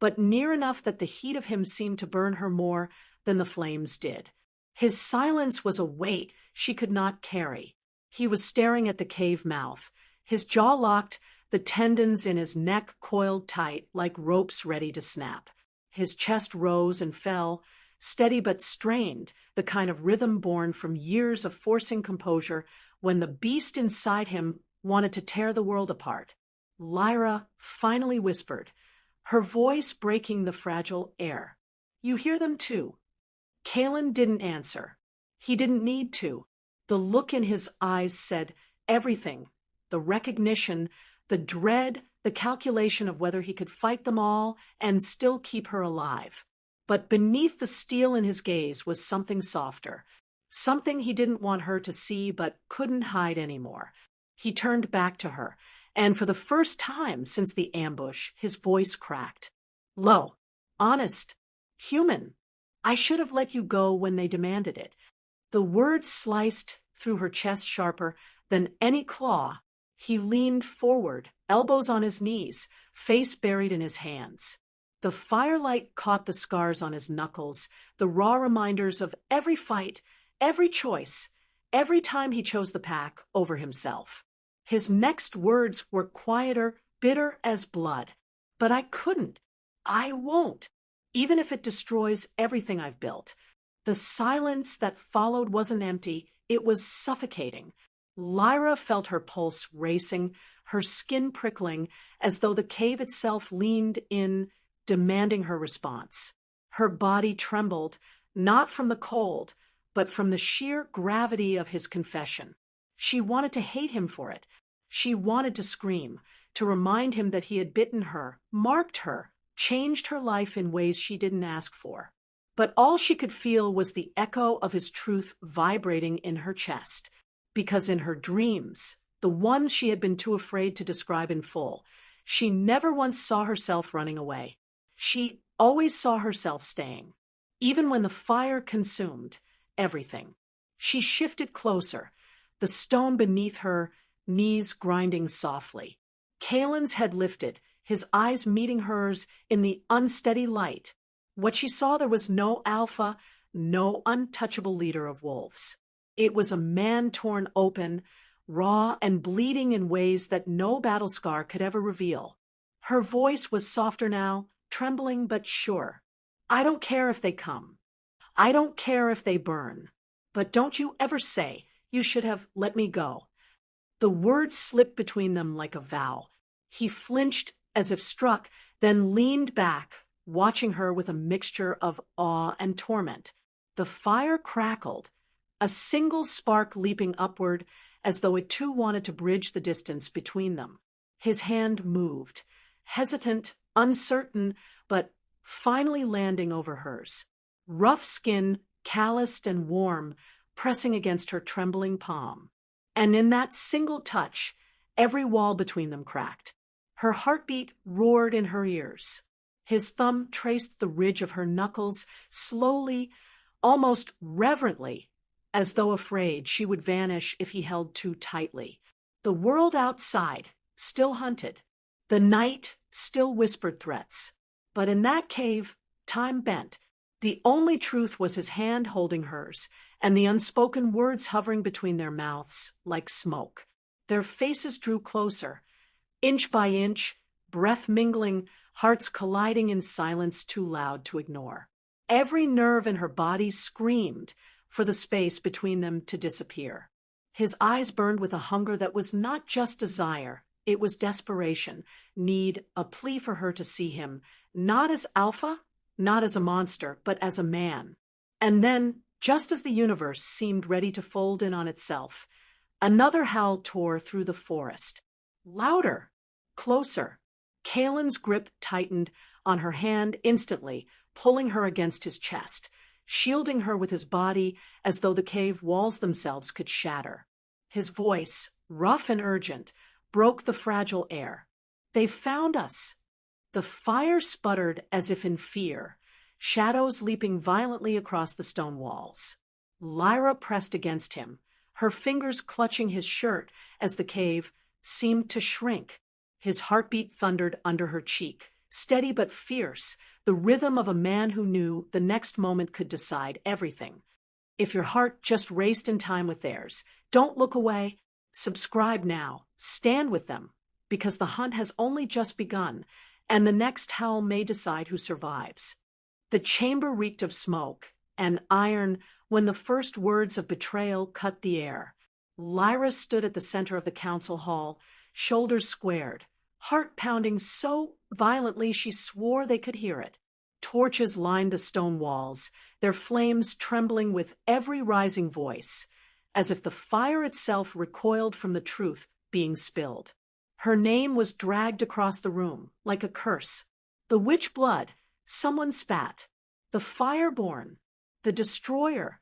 but near enough that the heat of him seemed to burn her more than the flames did. His silence was a weight she could not carry. He was staring at the cave mouth, his jaw locked, the tendons in his neck coiled tight like ropes ready to snap. His chest rose and fell, steady but strained, the kind of rhythm born from years of forcing composure when the beast inside him wanted to tear the world apart. Lyra finally whispered, her voice breaking the fragile air. "You hear them too?" Kalen didn't answer. He didn't need to. The look in his eyes said everything, the recognition, the dread, the calculation of whether he could fight them all and still keep her alive. But beneath the steel in his gaze was something softer, something he didn't want her to see but couldn't hide anymore. He turned back to her, and for the first time since the ambush, his voice cracked. Low, honest, human. I should have let you go when they demanded it. The words sliced through her chest sharper than any claw. He leaned forward, elbows on his knees, face buried in his hands. The firelight caught the scars on his knuckles, the raw reminders of every fight, every choice, every time he chose the pack over himself. His next words were quieter, bitter as blood. But I couldn't. I won't. Even if it destroys everything I've built. The silence that followed wasn't empty, it was suffocating. Lyra felt her pulse racing, her skin prickling, as though the cave itself leaned in, demanding her response. Her body trembled, not from the cold, but from the sheer gravity of his confession. She wanted to hate him for it. She wanted to scream, to remind him that he had bitten her, marked her, changed her life in ways she didn't ask for. But all she could feel was the echo of his truth vibrating in her chest. Because in her dreams, the ones she had been too afraid to describe in full, she never once saw herself running away. She always saw herself staying, even when the fire consumed everything. She shifted closer, the stone beneath her, knees grinding softly. Kalen's head lifted, his eyes meeting hers in the unsteady light. What she saw, there was no alpha, no untouchable leader of wolves. It was a man torn open, raw and bleeding in ways that no battle scar could ever reveal. Her voice was softer now, trembling but sure. I don't care if they come. I don't care if they burn. But don't you ever say you should have let me go. The words slipped between them like a vow. He flinched as if struck, then leaned back, watching her with a mixture of awe and torment. The fire crackled, a single spark leaping upward as though it too wanted to bridge the distance between them. His hand moved, hesitant, uncertain, but finally landing over hers. Rough skin, calloused and warm, pressing against her trembling palm. And in that single touch, every wall between them cracked. Her heartbeat roared in her ears. His thumb traced the ridge of her knuckles, slowly, almost reverently, as though afraid she would vanish if he held too tightly. The world outside still hunted. The night still whispered threats. But in that cave, time bent. The only truth was his hand holding hers, and the unspoken words hovering between their mouths like smoke. Their faces drew closer, inch by inch, breath mingling, hearts colliding in silence too loud to ignore. Every nerve in her body screamed for the space between them to disappear. His eyes burned with a hunger that was not just desire, it was desperation, need, a plea for her to see him, not as alpha, not as a monster, but as a man. And then, just as the universe seemed ready to fold in on itself, another howl tore through the forest. Louder, closer. Kalen's grip tightened on her hand instantly, pulling her against his chest, shielding her with his body as though the cave walls themselves could shatter. His voice, rough and urgent, broke the fragile air. "They've found us." The fire sputtered as if in fear, shadows leaping violently across the stone walls. Lyra pressed against him, her fingers clutching his shirt as the cave seemed to shrink. His heartbeat thundered under her cheek, steady but fierce, the rhythm of a man who knew the next moment could decide everything. If your heart just raced in time with theirs, don't look away. Subscribe now. Stand with them, because the hunt has only just begun, and the next howl may decide who survives. The chamber reeked of smoke and iron when the first words of betrayal cut the air. Lyra stood at the center of the council hall, shoulders squared, heart pounding so violently she swore they could hear it. Torches lined the stone walls, their flames trembling with every rising voice, as if the fire itself recoiled from the truth being spilled. Her name was dragged across the room like a curse. The witch blood, someone spat. The fireborn, the destroyer.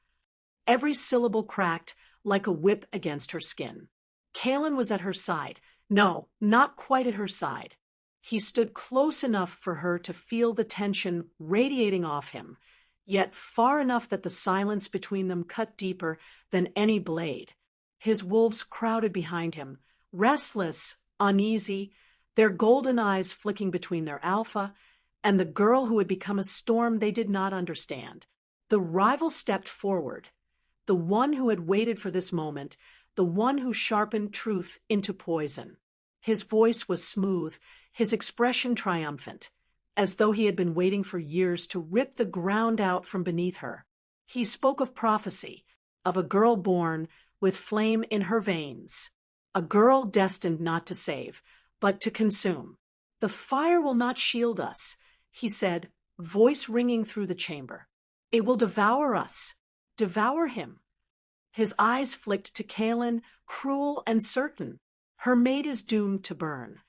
Every syllable cracked like a whip against her skin. Kalen was at her side. No, not quite at her side. He stood close enough for her to feel the tension radiating off him, yet far enough that the silence between them cut deeper than any blade. His wolves crowded behind him, restless, uneasy, their golden eyes flicking between their alpha and the girl who had become a storm they did not understand. The rival stepped forward, the one who had waited for this moment, the one who sharpened truth into poison. His voice was smooth, his expression triumphant, as though he had been waiting for years to rip the ground out from beneath her. He spoke of prophecy, of a girl born with flame in her veins, a girl destined not to save, but to consume. "The fire will not shield us," he said, voice ringing through the chamber. "It will devour us, devour him." His eyes flicked to Kalen, cruel and certain. "Her mate is doomed to burn."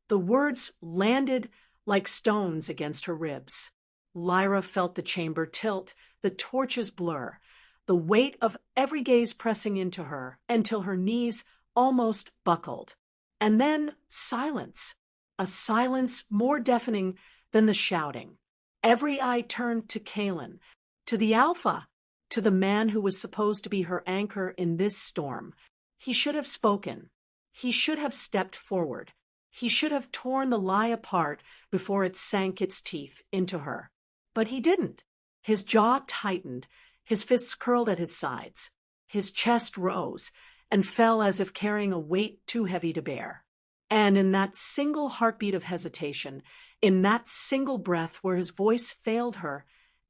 The words landed like stones against her ribs. Lyra felt the chamber tilt, the torches blur, the weight of every gaze pressing into her until her knees almost buckled. And then silence, a silence more deafening than the shouting. Every eye turned to Kalen, to the Alpha, to the man who was supposed to be her anchor in this storm. He should have spoken. He should have stepped forward. He should have torn the lie apart before it sank its teeth into her. But he didn't. His jaw tightened, his fists curled at his sides. His chest rose and fell as if carrying a weight too heavy to bear. And in that single heartbeat of hesitation, in that single breath where his voice failed her,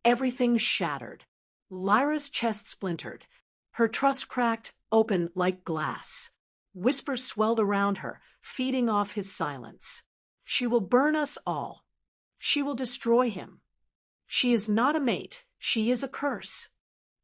everything shattered. Lyra's chest splintered. Her trust cracked open like glass. Whispers swelled around her, feeding off his silence. "She will burn us all. She will destroy him. She is not a mate. She is a curse."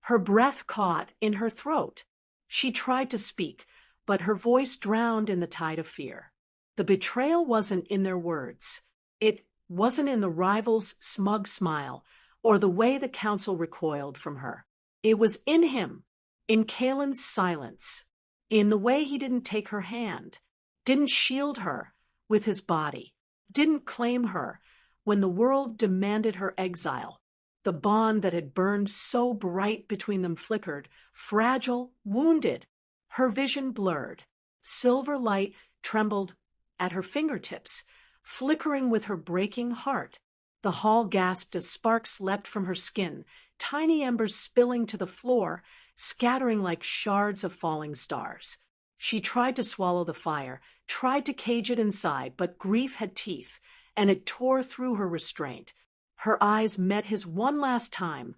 Her breath caught in her throat. She tried to speak, but her voice drowned in the tide of fear. The betrayal wasn't in their words. It wasn't in the rival's smug smile or the way the council recoiled from her. It was in him, in Kalen's silence, in the way he didn't take her hand, didn't shield her with his body, didn't claim her when the world demanded her exile. The bond that had burned so bright between them flickered, fragile, wounded, her vision blurred. Silver light trembled at her fingertips, flickering with her breaking heart. The hall gasped as sparks leapt from her skin, tiny embers spilling to the floor, scattering like shards of falling stars. She tried to swallow the fire, tried to cage it inside, but grief had teeth, and it tore through her restraint. Her eyes met his one last time,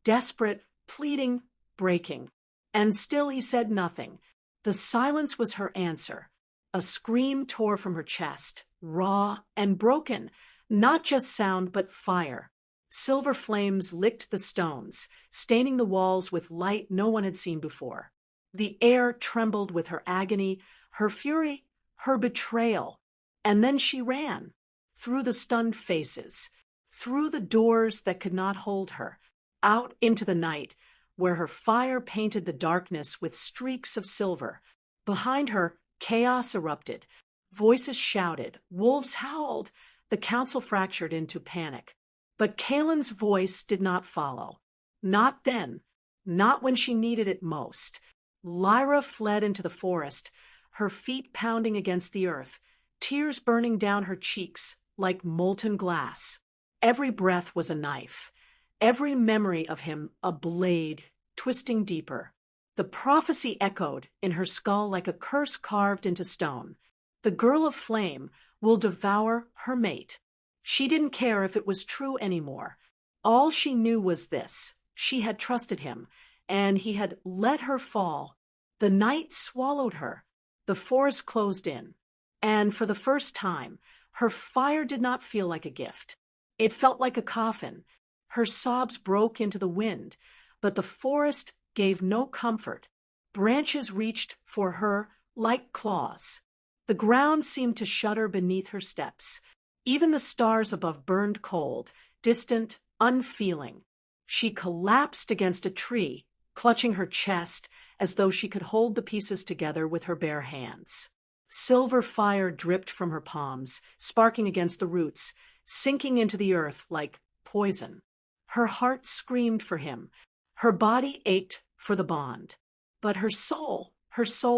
desperate, pleading, breaking. And still he said nothing. The silence was her answer. A scream tore from her chest, raw and broken, not just sound but fire. Silver flames licked the stones, staining the walls with light no one had seen before. The air trembled with her agony, her fury, her betrayal. And then she ran, through the stunned faces, through the doors that could not hold her, out into the night, where her fire painted the darkness with streaks of silver. Behind her, chaos erupted. Voices shouted, wolves howled. The council fractured into panic. But Kaelin's voice did not follow. Not then. Not when she needed it most. Lyra fled into the forest, her feet pounding against the earth, tears burning down her cheeks like molten glass. Every breath was a knife, every memory of him a blade, twisting deeper. The prophecy echoed in her skull like a curse carved into stone. The girl of flame will devour her mate. She didn't care if it was true anymore. All she knew was this: she had trusted him, and he had let her fall. The night swallowed her. The forest closed in. And for the first time, her fire did not feel like a gift. It felt like a coffin. Her sobs broke into the wind, but the forest gave no comfort. Branches reached for her like claws. The ground seemed to shudder beneath her steps. Even the stars above burned cold, distant, unfeeling. She collapsed against a tree, clutching her chest as though she could hold the pieces together with her bare hands. Silver fire dripped from her palms, sparking against the roots, sinking into the earth like poison. Her heart screamed for him. Her body ached for the bond. But her soul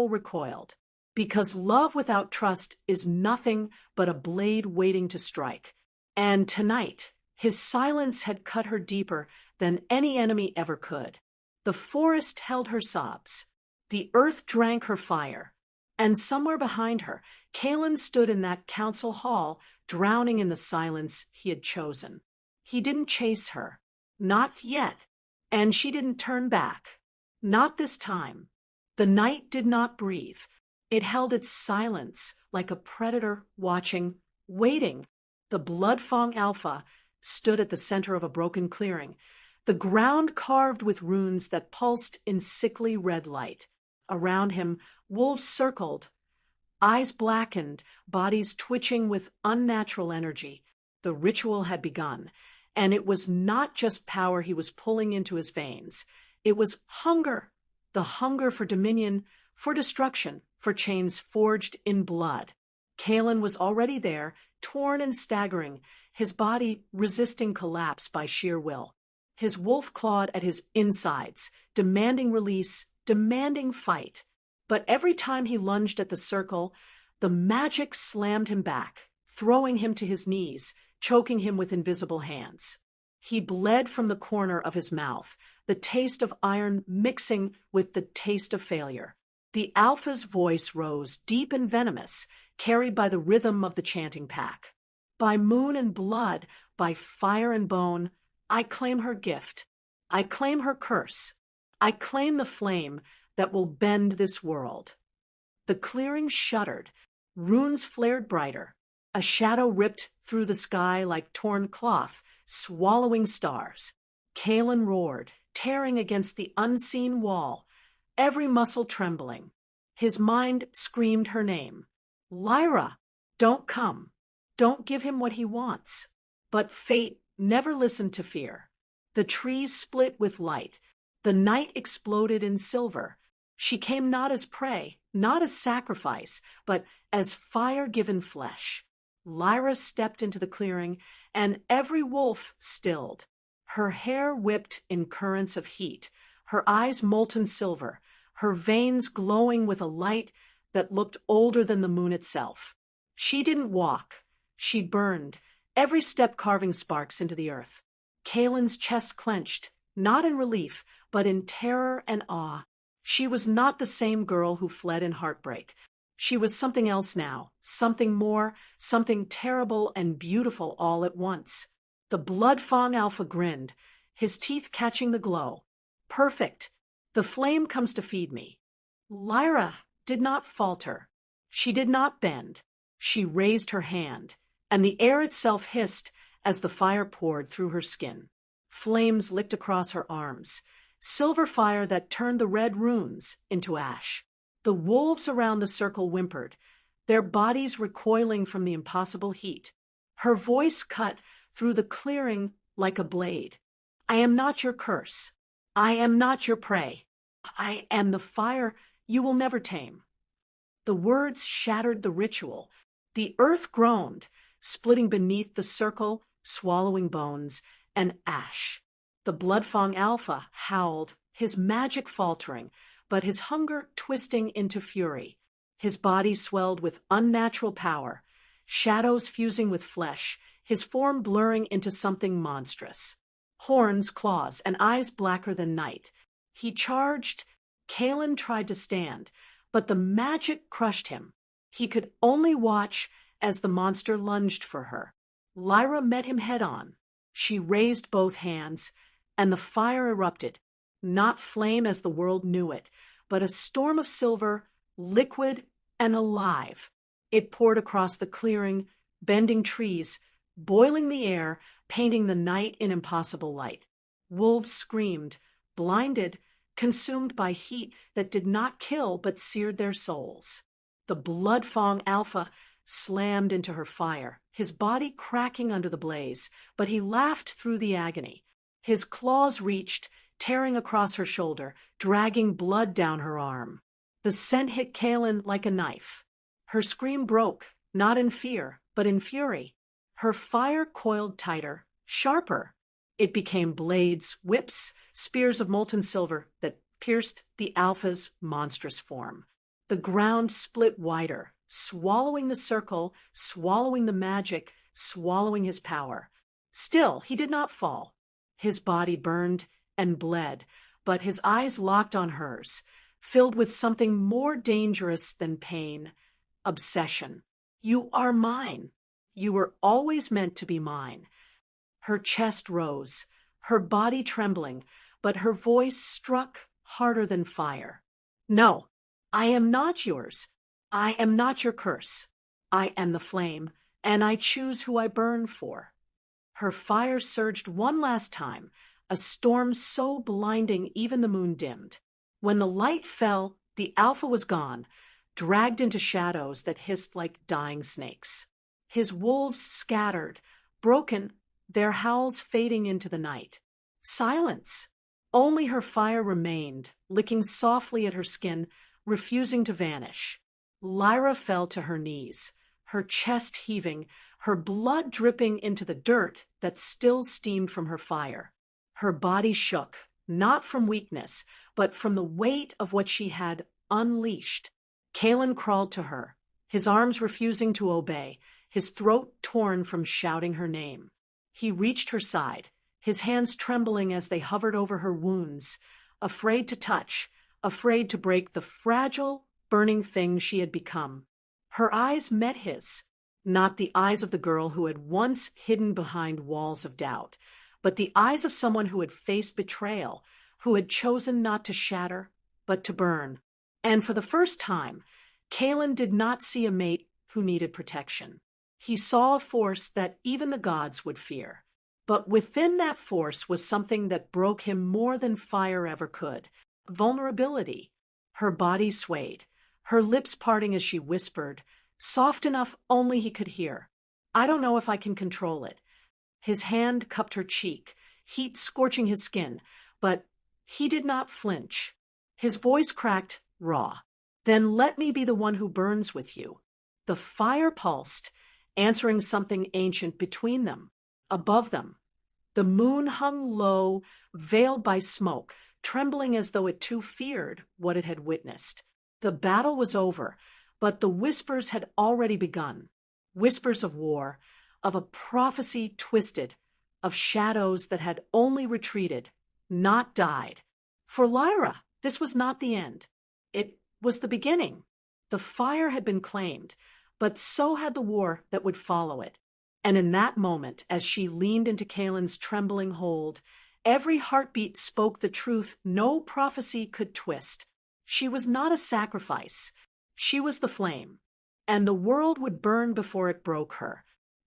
recoiled. Because love without trust is nothing but a blade waiting to strike. And tonight, his silence had cut her deeper than any enemy ever could. The forest held her sobs. The earth drank her fire. And somewhere behind her, Kaelin stood in that council hall, drowning in the silence he had chosen. He didn't chase her. Not yet. And she didn't turn back. Not this time. The night did not breathe. It held its silence like a predator watching, waiting. The Bloodfang Alpha stood at the center of a broken clearing, the ground carved with runes that pulsed in sickly red light. Around him, wolves circled, eyes blackened, bodies twitching with unnatural energy. The ritual had begun, and it was not just power he was pulling into his veins. It was hunger, the hunger for dominion, for destruction, for chains forged in blood. Kaelin was already there, torn and staggering, his body resisting collapse by sheer will. His wolf clawed at his insides, demanding release, demanding fight. But every time he lunged at the circle, the magic slammed him back, throwing him to his knees, choking him with invisible hands. He bled from the corner of his mouth, the taste of iron mixing with the taste of failure. The Alpha's voice rose, deep and venomous, carried by the rhythm of the chanting pack. By moon and blood, by fire and bone, I claim her gift. I claim her curse. I claim the flame that will bend this world. The clearing shuddered. Runes flared brighter. A shadow ripped through the sky like torn cloth, swallowing stars. Kaelin roared, tearing against the unseen wall, every muscle trembling. His mind screamed her name. Lyra, don't come. Don't give him what he wants. But fate never listened to fear. The trees split with light. The night exploded in silver. She came not as prey, not as sacrifice, but as fire-given flesh. Lyra stepped into the clearing, and every wolf stilled. Her hair whipped in currents of heat, her eyes molten silver, her veins glowing with a light that looked older than the moon itself. She didn't walk. She burned, every step carving sparks into the earth. Kaelin's chest clenched, not in relief, but in terror and awe. She was not the same girl who fled in heartbreak. She was something else now, something more, something terrible and beautiful all at once. The Bloodfang Alpha grinned, his teeth catching the glow. Perfect. The flame comes to feed me. Lyra did not falter. She did not bend. She raised her hand, and the air itself hissed as the fire poured through her skin. Flames licked across her arms, silver fire that turned the red runes into ash. The wolves around the circle whimpered, their bodies recoiling from the impossible heat. Her voice cut through the clearing like a blade. I am not your curse. I am not your prey. I am the fire you will never tame. The words shattered the ritual. The earth groaned, splitting beneath the circle, swallowing bones and ash. The Bloodfang Alpha howled, his magic faltering, but his hunger twisting into fury. His body swelled with unnatural power, shadows fusing with flesh, his form blurring into something monstrous. Horns, claws, and eyes blacker than night. He charged. Kaelin tried to stand, but the magic crushed him. He could only watch as the monster lunged for her. Lyra met him head-on. She raised both hands, and the fire erupted. Not flame as the world knew it, but a storm of silver, liquid and alive. It poured across the clearing, bending trees, boiling the air, painting the night in impossible light. Wolves screamed, blinded, consumed by heat that did not kill but seared their souls. The Bloodfang Alpha slammed into her fire, his body cracking under the blaze, but he laughed through the agony. His claws reached, tearing across her shoulder, dragging blood down her arm. The scent hit Kaelin like a knife. Her scream broke, not in fear, but in fury. Her fire coiled tighter, sharper. It became blades, whips, spears of molten silver that pierced the Alpha's monstrous form. The ground split wider, swallowing the circle, swallowing the magic, swallowing his power. Still, he did not fall. His body burned and bled, but his eyes locked on hers, filled with something more dangerous than pain, obsession. You are mine. You were always meant to be mine. Her chest rose, her body trembling, but her voice struck harder than fire. No, I am not yours. I am not your curse. I am the flame, and I choose who I burn for. Her fire surged one last time, a storm so blinding even the moon dimmed. When the light fell, the Alpha was gone, dragged into shadows that hissed like dying snakes. His wolves scattered, broken, their howls fading into the night. Silence. Only her fire remained, licking softly at her skin, refusing to vanish. Lyra fell to her knees, her chest heaving, her blood dripping into the dirt that still steamed from her fire. Her body shook, not from weakness, but from the weight of what she had unleashed. Kaelin crawled to her, his arms refusing to obey, his throat torn from shouting her name. He reached her side, his hands trembling as they hovered over her wounds, afraid to touch, afraid to break the fragile, burning thing she had become. Her eyes met his, not the eyes of the girl who had once hidden behind walls of doubt, but the eyes of someone who had faced betrayal, who had chosen not to shatter, but to burn. And for the first time, Kaelin did not see a mate who needed protection. He saw a force that even the gods would fear. But within that force was something that broke him more than fire ever could. Vulnerability. Her body swayed, her lips parting as she whispered, soft enough only he could hear. I don't know if I can control it. His hand cupped her cheek, heat scorching his skin, but he did not flinch. His voice cracked, raw. Then let me be the one who burns with you. The fire pulsed, answering something ancient between them, above them. The moon hung low, veiled by smoke, trembling as though it too feared what it had witnessed. The battle was over, but the whispers had already begun. Whispers of war, of a prophecy twisted, of shadows that had only retreated, not died. For Lyra, this was not the end. It was the beginning. The fire had been claimed, but so had the war that would follow it. And in that moment, as she leaned into Kaelin's trembling hold, every heartbeat spoke the truth no prophecy could twist. She was not a sacrifice. She was the flame, and the world would burn before it broke her.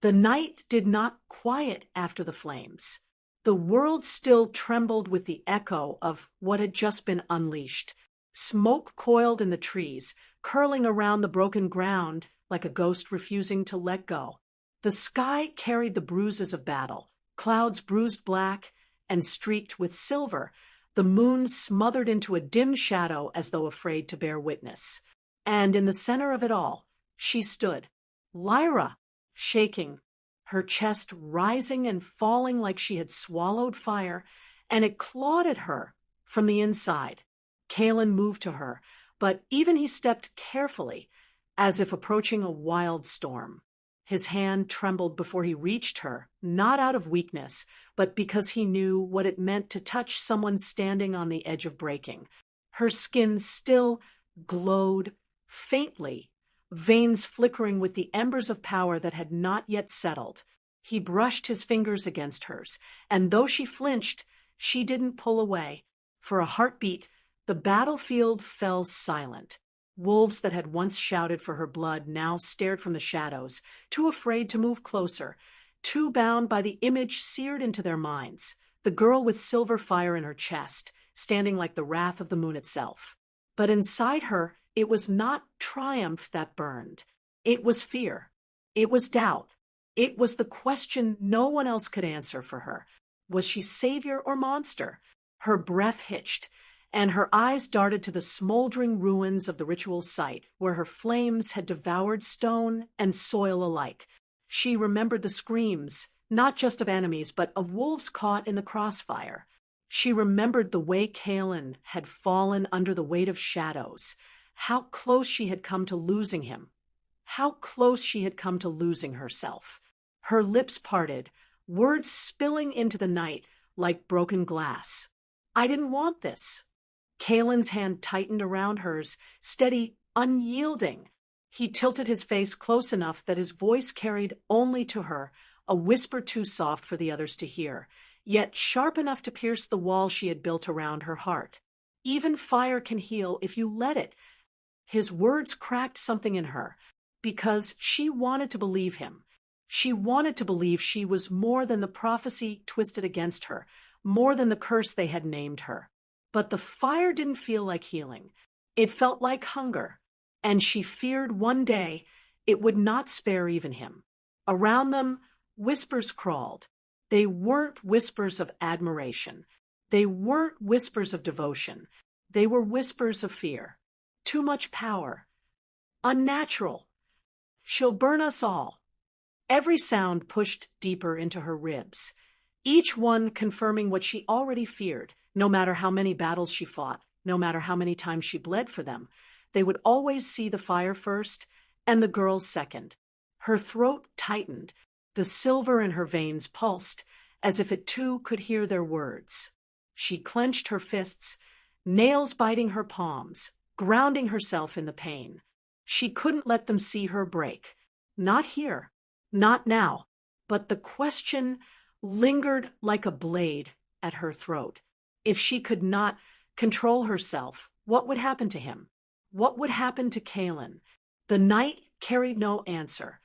The night did not quiet after the flames. The world still trembled with the echo of what had just been unleashed. Smoke coiled in the trees, curling around the broken ground like a ghost refusing to let go. The sky carried the bruises of battle, clouds bruised black and streaked with silver. The moon smothered into a dim shadow as though afraid to bear witness. And in the center of it all, she stood, Lyra, shaking, her chest rising and falling like she had swallowed fire, and it clawed at her from the inside. Kalen moved to her, but even he stepped carefully, as if approaching a wild storm. His hand trembled before he reached her, not out of weakness, but because he knew what it meant to touch someone standing on the edge of breaking. Her skin still glowed faintly, veins flickering with the embers of power that had not yet settled. He brushed his fingers against hers, and though she flinched, she didn't pull away. For a heartbeat, the battlefield fell silent. Wolves that had once shouted for her blood now stared from the shadows, too afraid to move closer, too bound by the image seared into their minds, the girl with silver fire in her chest, standing like the wrath of the moon itself. But inside her, it was not triumph that burned. It was fear. It was doubt. It was the question no one else could answer for her. Was she savior or monster? Her breath hitched, and her eyes darted to the smoldering ruins of the ritual site, where her flames had devoured stone and soil alike. She remembered the screams, not just of enemies, but of wolves caught in the crossfire. She remembered the way Kalen had fallen under the weight of shadows, how close she had come to losing him, how close she had come to losing herself. Her lips parted, words spilling into the night like broken glass. I didn't want this. Kalen's hand tightened around hers, steady, unyielding. He tilted his face close enough that his voice carried only to her, a whisper too soft for the others to hear, yet sharp enough to pierce the wall she had built around her heart. Even fire can heal if you let it. His words cracked something in her, because she wanted to believe him. She wanted to believe she was more than the prophecy twisted against her, more than the curse they had named her. But the fire didn't feel like healing. It felt like hunger, and she feared one day it would not spare even him. Around them, whispers crawled. They weren't whispers of admiration. They weren't whispers of devotion. They were whispers of fear. Too much power. Unnatural. She'll burn us all. Every sound pushed deeper into her ribs, each one confirming what she already feared. No matter how many battles she fought, no matter how many times she bled for them, they would always see the fire first and the girl second. Her throat tightened. The silver in her veins pulsed, as if it too could hear their words. She clenched her fists, nails biting her palms, grounding herself in the pain. She couldn't let them see her break. Not here. Not now. But the question lingered like a blade at her throat. If she could not control herself, what would happen to him? What would happen to Kalen? The night carried no answer.